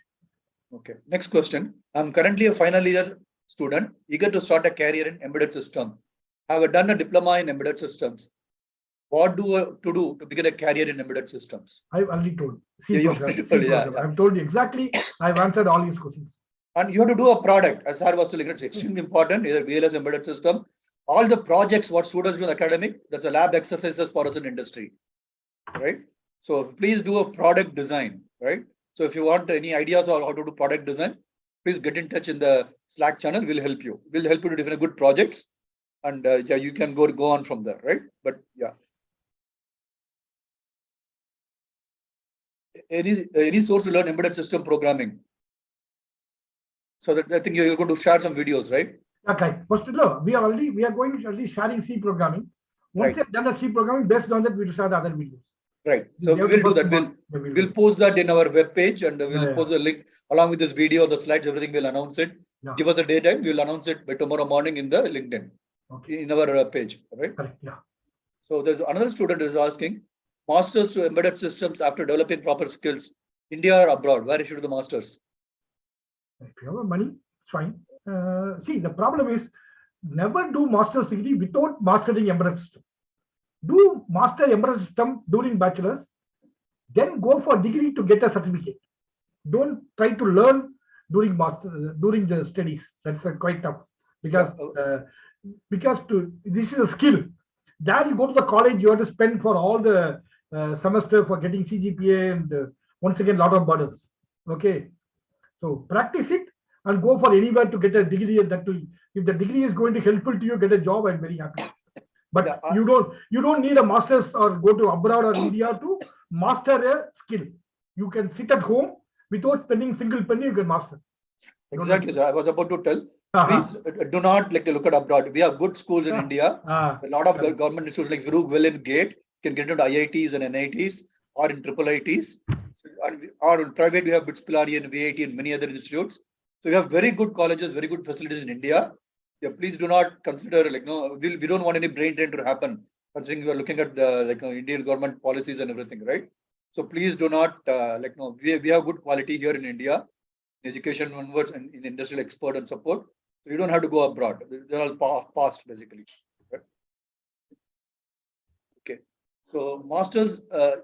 Okay. Next question. I'm currently a final year student, eager to start a career in embedded system. I have done a diploma in embedded systems. What to do to begin a career in embedded systems? I've already told. I've told you exactly. I've answered all these questions. And you have to do a product, as sir was telling, it's extremely important, either VLS embedded system, all the projects, what students do in academic, that's a lab exercises for us in industry, right? So please do a product design, right? So if you want any ideas on how to do product design, please get in touch in the Slack channel. We'll help you. We'll help you to define good projects, and yeah, you can go on from there, right? But yeah. Any source to learn embedded system programming? So that I think you're going to share some videos, right? Okay. First, no, we are going to already sharing C programming. Once you've done the C programming, based on that, we will share the other videos. Right. So we'll do that. We'll post that in our web page, and we'll post the link along with this video, the slides, everything. We'll announce it. Yeah. Give us a daytime. We'll announce it by tomorrow morning in the LinkedIn, in our page. Right. Correct. Yeah. So there's another student is asking, masters to embedded systems after developing proper skills, India or abroad? Where should do the masters? If you have money, it's fine. See, the problem is never do master's degree without mastering embedded system. Do master embedded system during bachelor's, then go for degree to get a certificate. Don't try to learn during the studies. That's quite tough because this is a skill. There you go to the college, you have to spend for all the semester for getting CGPA and once again lot of burdens. Okay, so practice it and go for anywhere to get a degree, and that will, if the degree is going to helpful to you get a job, I'm very happy. But you don't need a master's or go to abroad or India to master a skill. You can sit at home without spending single penny, you can master. Exactly, sir. I was about to tell. Please do not look at abroad. We have good schools in India. A lot of government institutes, like if you do well in GATE, you can get into IITs and NITs or in triple ITs. Or in private, we have BITS Pilani and VIT and many other institutes. So we have very good colleges, very good facilities in India. Yeah, please do not consider we don't want any brain drain to happen. Considering we are looking at the Indian government policies and everything, right? So please do not we have good quality here in India, education onwards and in industrial expert and support. So you don't have to go abroad. They're all past basically. Right? Okay. So masters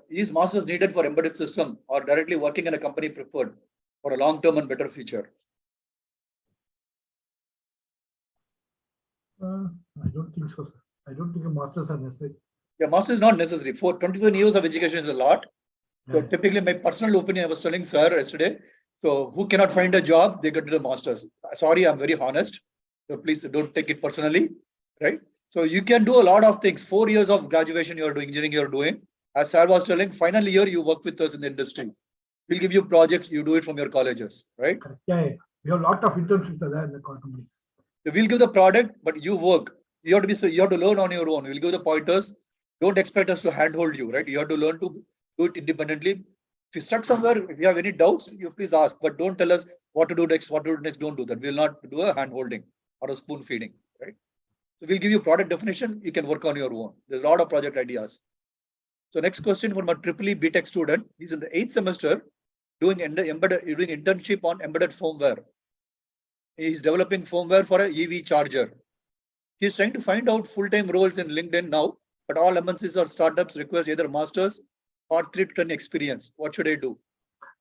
is masters needed for embedded system or directly working in a company preferred for a long term and better future? I don't think so, sir. I don't think a masters are necessary. Yeah, master is not necessary. For 21 years of education is a lot. So typically, my personal opinion, I was telling sir yesterday. So who cannot find a job, they get to the masters. Sorry, I'm very honest. So please don't take it personally, right? So you can do a lot of things. 4 years of graduation you're doing, engineering you're doing. As sir was telling, final year you work with us in the industry. We'll give you projects, you do it from your colleges, right? Yeah. We have a lot of internships there in the companies. We'll give the product, but you work. You have to learn on your own. We'll give the pointers. Don't expect us to handhold you, right? You have to learn to do it independently. If you stuck somewhere, if you have any doubts, you please ask, but don't tell us what to do next, what to do next. Don't do that. We'll not do a hand holding or a spoon feeding, right? So we'll give you product definition. You can work on your own. There's a lot of project ideas. So next question from a EEE BTech student. He's in the 8th semester doing internship on embedded firmware. He's developing firmware for a EV charger. He's trying to find out full-time roles in LinkedIn now, but all MNCs or startups require either masters or 3 to 10 experience. What should I do?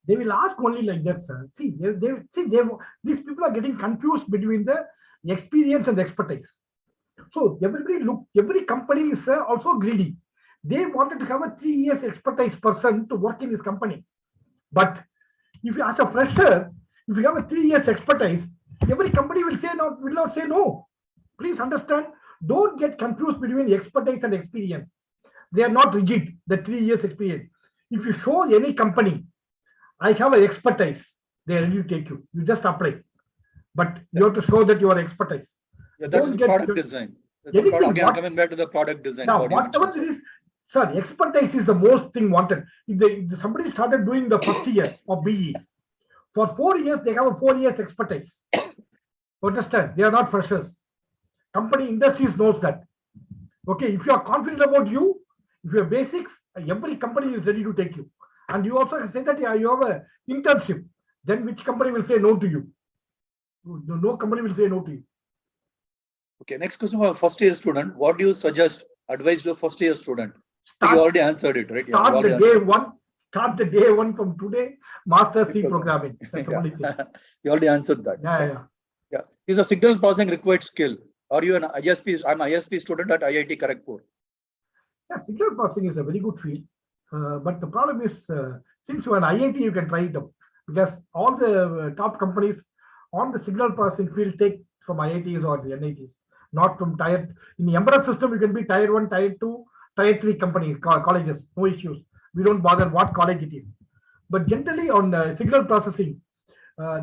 They will ask only like that, sir. See, these people are getting confused between the experience and the expertise. So every company is also greedy. They wanted to have a 3 years expertise person to work in this company. But if you as a fresher, if you have a 3 years expertise, every company will not say no. Please understand, don't get confused between expertise and experience. They are not rigid, the 3 years experience. If you show any company, I have an expertise, they are ready to take you. You just apply. But you have to show that you are expertise. Yeah, that is product design. Coming back to the product design. Now, whatever it is, sorry, expertise is the most thing wanted. If somebody started doing the first year of BE, For 4 years, they have a 4 years expertise. Understand? They are not freshers. Company industries knows that. Okay, if you are confident about you, if your basics, every company is ready to take you. And you also say that you have a internship. Then which company will say no to you? No company will say no to you. Okay, next question for a first year student. What do you suggest, advise to a first year student? You Start, already answered it, right? start Yeah, the day one. Start the day one from today. Master C programming. That's the only thing. You already answered that. Yeah. Is a signal processing required skill? Are you an ISP? I'm an ISP student at IIT Kharagpur. Yeah, signal processing is a very good field. But the problem is, since you're an IIT, you can try it out. Because all the top companies on the signal processing field take from IITs or the NITs, not from tier. In the embedded system, you can be tier 1, tier 2, tier 3 companies, colleges, no issues. We don't bother what college it is. But generally on signal processing,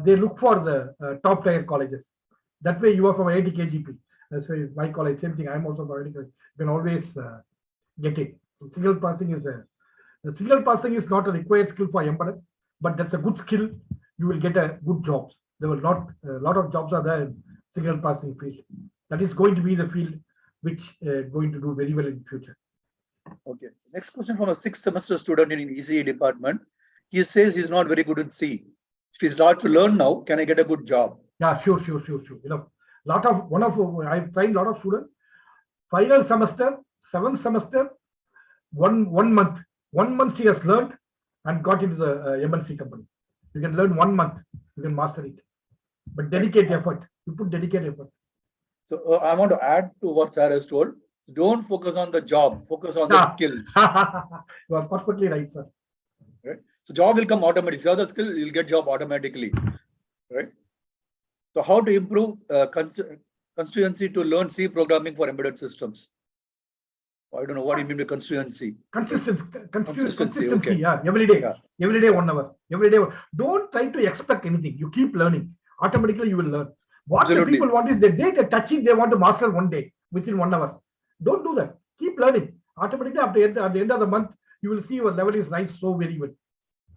they look for the top tier colleges. That way you are from IIT KGP. So my college, same thing. I'm also from IIT. You can always get it. Signal processing is the signal processing is not a required skill for embedded, but that's a good skill. You will get a good jobs. There will not a lot of jobs are there in signal processing field. That is going to be the field which going to do very well in future. Okay. Next question from a 6th semester student in ECE department. He says he's not very good in C. If he starts to learn now, can I get a good job? Yeah, sure. You know, I've trained a lot of students. Final semester, 7th semester, one month. 1 month he has learned and got into the MNC company. You can learn 1 month. You can master it. But dedicate effort. You put dedicated effort. So I want to add to what Sarah has told. Don't focus on the job. Focus on the skills. You are perfectly right, sir. Right. So job will come automatically. If you have the skill, you'll get job automatically. Right. So how to improve constituency to learn C programming for embedded systems? I don't know what you mean by constituency. Consistency. Okay. Yeah, every day. 1 hour. Every day. Don't try to expect anything. You keep learning. Automatically, you will learn. What Absolutely. the people want is the day they touch it, they want to master one day within 1 hour. Don't do that. Keep learning. Automatically, at the end of the month, you will see your level is rise so very well.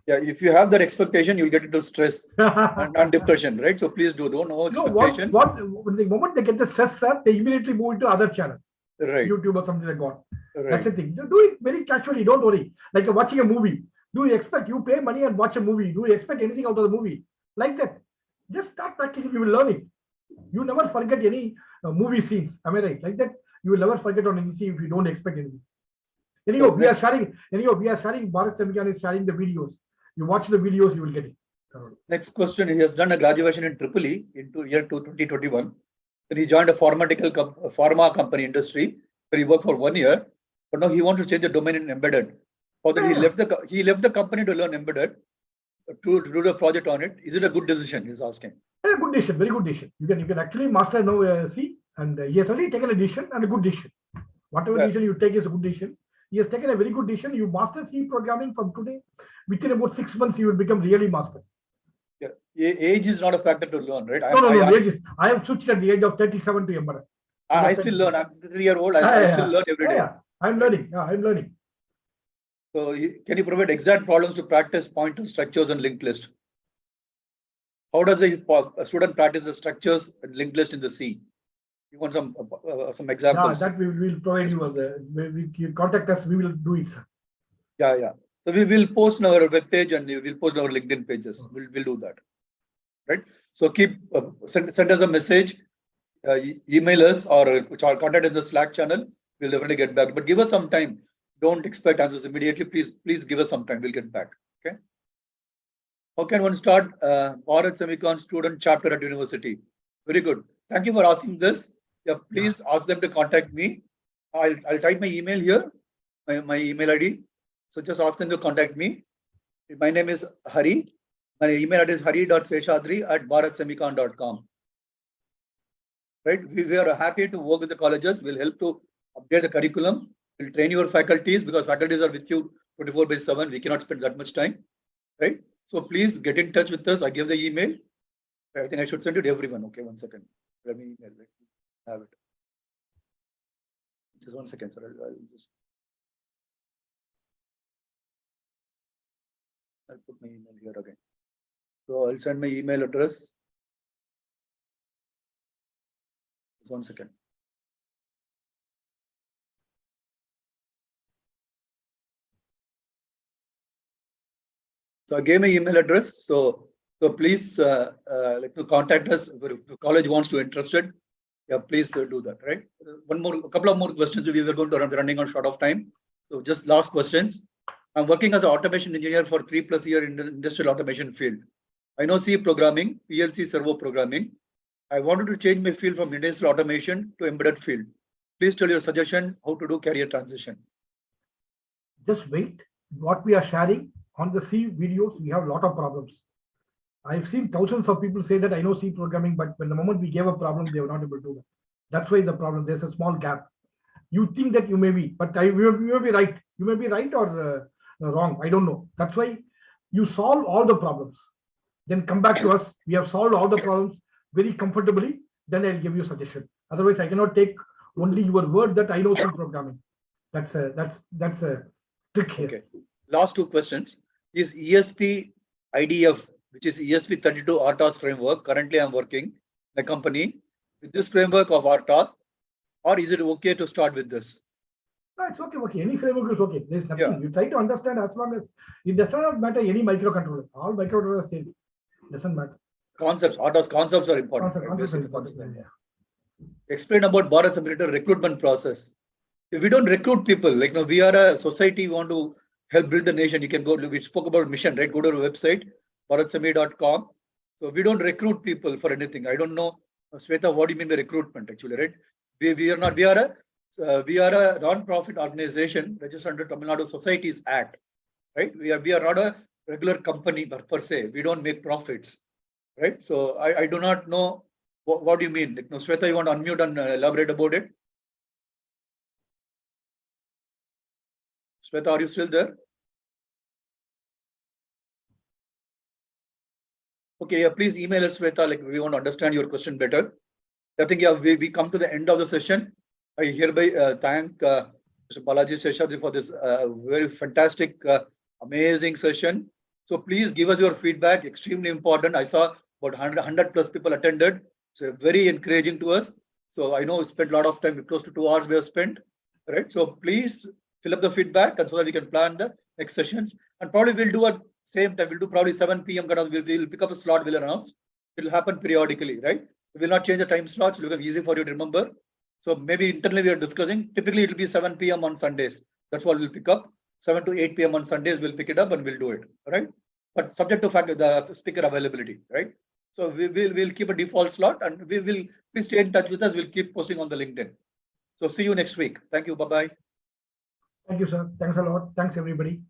Yeah, if you have that expectation, you'll get into stress and depression, right? So please don't know expectations. The moment they get the stress, sir, they immediately move into other channel. Right. YouTube or something like that. Right. That's the thing. Do it very casually. Don't worry. Like watching a movie. Do you expect you pay money and watch a movie? Do you expect anything out of the movie? Like that. Just start practicing. You will learn it. You never forget any movie scenes. Am I right? Like that. You will never forget on anything if you don't expect anything. Anyhow, we are sharing. Bharat Semicon is sharing the videos. You watch the videos, you will get it. Next question. He has done a graduation in Tripoli into year 2021. Then he joined a pharma company industry where he worked for 1 year. But now he wants to change the domain in embedded. For that, he left the company to learn embedded, to do the project on it. Is it a good decision? He's asking. A good decision, very good decision. You can actually master now C, and he has already taken a decision and a good decision. Whatever decision you take is a good decision. He has taken a very good decision. You master C programming from today. Within about 6 months, you will become really master. Yeah, age is not a factor to learn, right? I have switched at the age of 37 to embedded. I still learn. I'm 3-year-old. I still learn every day. I'm learning. So can you provide exact problems to practice pointer structures and linked list? How does a student practice the structures and linked list in the C? You want some examples? Yeah, that we will provide you. You contact us, we will do it, sir. Yeah. So we will post on our web page and we will post on our LinkedIn pages. We'll do that. Right. So keep send us a message, email us, or contact in the Slack channel. We'll definitely get back. But give us some time. Don't expect answers immediately. Please give us some time. We'll get back. Okay. How can one start Bharat Semicon student chapter at university? Very good. Thank you for asking this. Yeah, please ask them to contact me. I'll type my email here, my email ID. So just ask them to contact me. My name is Hari. My email address is hari.seshadri@bharatsemicon.com. Right? We are happy to work with the colleges. We'll help to update the curriculum. We'll train your faculties because faculties are with you 24/7. We cannot spend that much time. Right? So please get in touch with us. I give the email. I think I should send it to everyone. Okay, 1 second. Let me email. Let me have it. Just 1 second, sir. I'll put my email here again. So I'll send my email address. Just 1 second. So I gave my email address. So please like to contact us if the college wants to interested. Yeah, please do that. Right. A couple of more questions. We were going to running on short of time. So just last questions. I'm working as an automation engineer for 3+ years in the industrial automation field. I know C programming, PLC servo programming. I wanted to change my field from industrial automation to embedded field. Please tell your suggestion how to do career transition. Just wait. What we are sharing on the C videos, we have a lot of problems. I've seen thousands of people say that I know C programming, but when the moment we gave a problem, they were not able to do that. That's why the problem. There's a small gap. You think that you may be, but you may be right. You may be right or wrong. I don't know. That's why you solve all the problems. Then come back to us. We have solved all the problems very comfortably. Then I'll give you a suggestion. Otherwise, I cannot take only your word that I know C programming. That's a trick here. Okay. Last two questions. Is ESP IDF, which is ESP32 RTOS framework, currently I'm working the company with this framework of RTOS, or is it okay to start with this? No, it's okay. Okay, any framework is okay. There's nothing. Yeah. You try to understand as long as it does not matter any microcontroller. All microcontrollers same. Doesn't matter. Concepts, RTOS concepts are important. Concept, right? Explain about Bharat Simulator recruitment process. If we don't recruit people, like we are a society, we want to help build the nation. You can go, we spoke about mission, right? Go to our website, bharatsemi.com. So we don't recruit people for anything. I don't know, Sweta, what do you mean by recruitment actually, right? We are not, we are a non-profit organization registered under Tamil Nadu Societies Act, right? We are not a regular company per se. We don't make profits, right? So I do not know what do you mean. Like, Sweta, you want to unmute and elaborate about it? Sweta, are you still there? Okay, yeah, please email us, Sweta. Like we want to understand your question better. I think we come to the end of the session. I hereby thank Mr. Balajee Seshadri for this very fantastic, amazing session. So please give us your feedback. Extremely important. I saw about 100+ people attended. So very encouraging to us. So I know we spent a lot of time, close to 2 hours we have spent. Right. So please fill up the feedback and so that we can plan the next sessions. And probably we'll do at same time. We'll do probably 7 p.m. We'll pick up a slot. We'll announce. It will happen periodically, right? We will not change the time slots. It will be easy for you to remember. So maybe internally we are discussing. Typically it will be 7 p.m. on Sundays. That's what we'll pick up. 7 to 8 p.m. on Sundays we'll pick it up and we'll do it. Right? But subject to the speaker availability. Right? So we'll keep a default slot and we will please stay in touch with us. We'll keep posting on the LinkedIn. So see you next week. Thank you. Bye-bye. Thank you, sir. Thanks a lot. Thanks, everybody.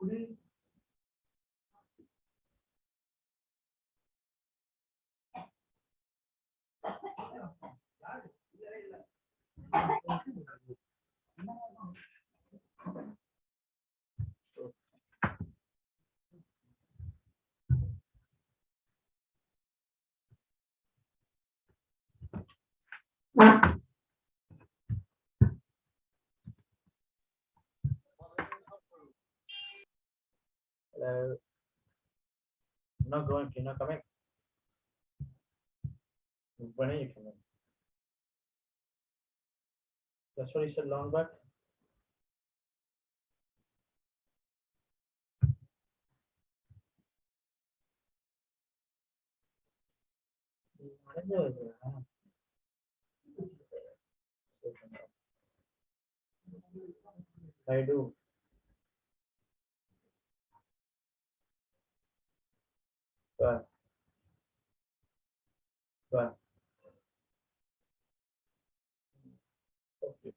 Hello. I'm not going. You're not coming. When are you coming? That's what you said long back. I do. But okay.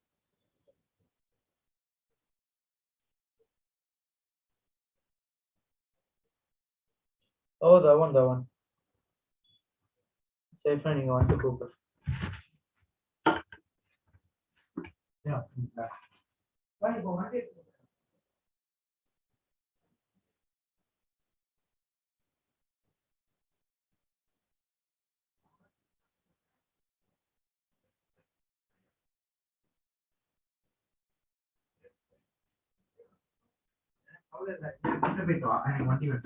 Oh, that one, that one. Say friend, you want to Cooper. Yeah. Why you go? How is that? A bit, I want you.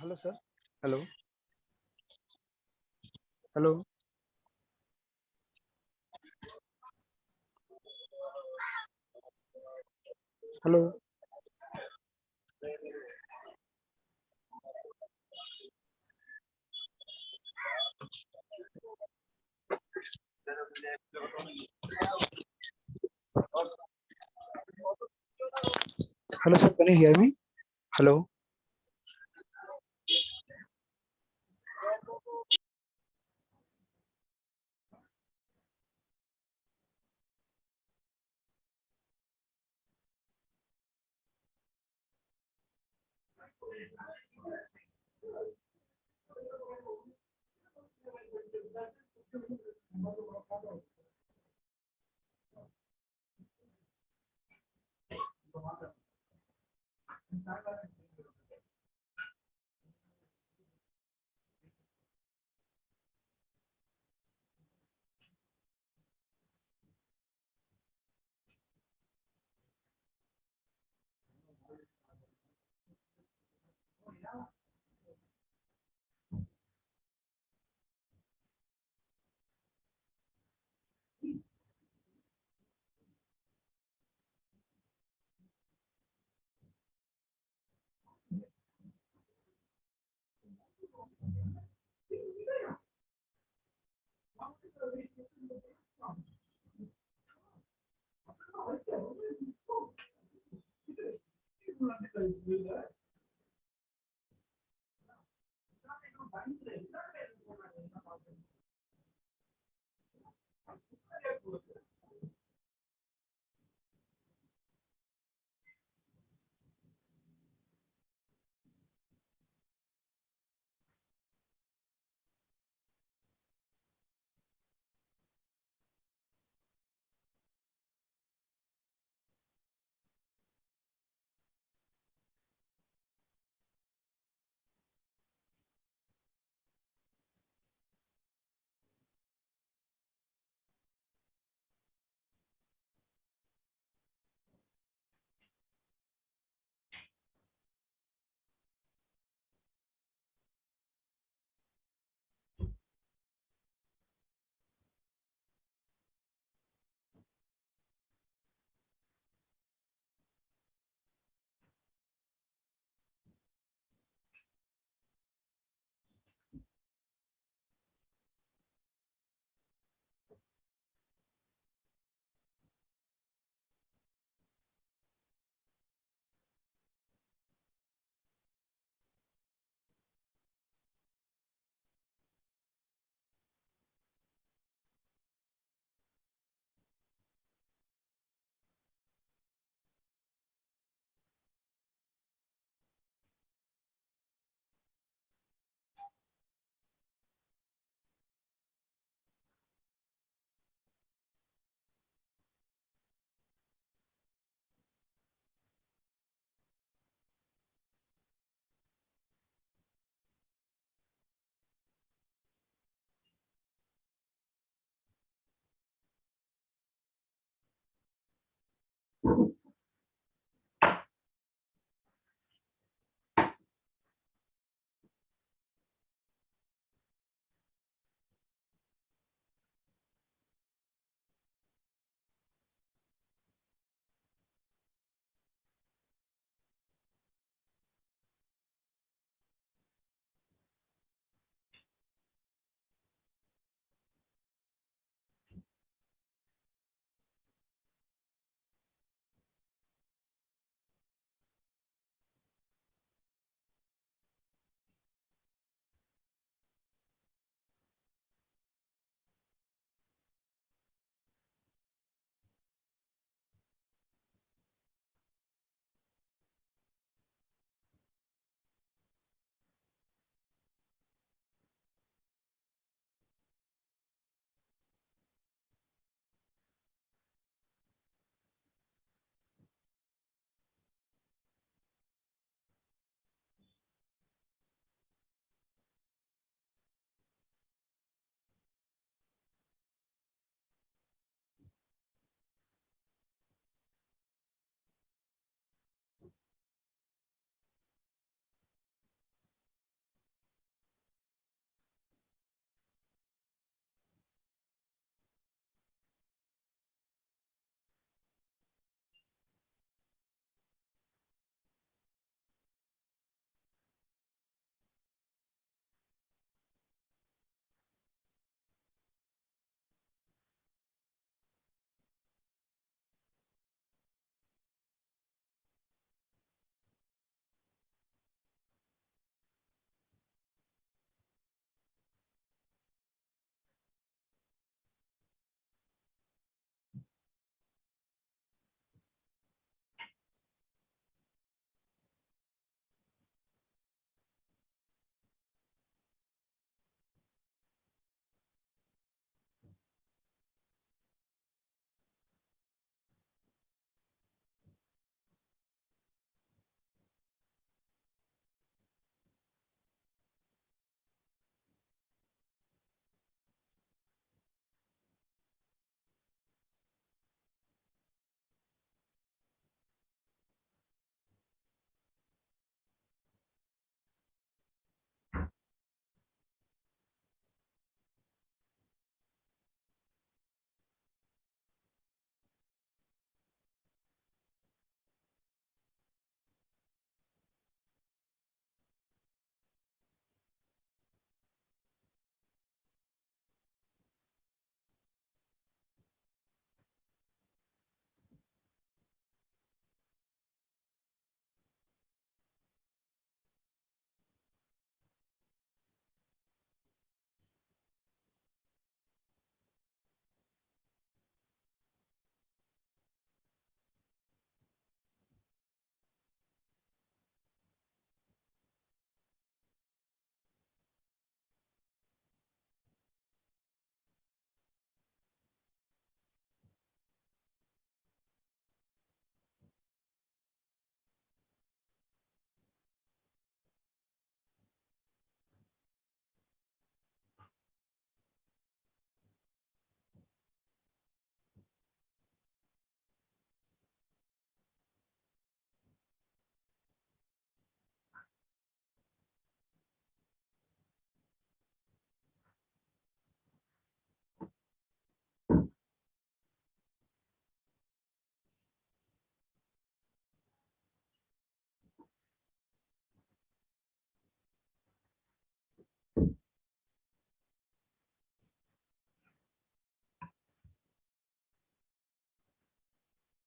Hello, sir. Hello. Hello. Hello. Hello, sir. Can you hear me? Hello.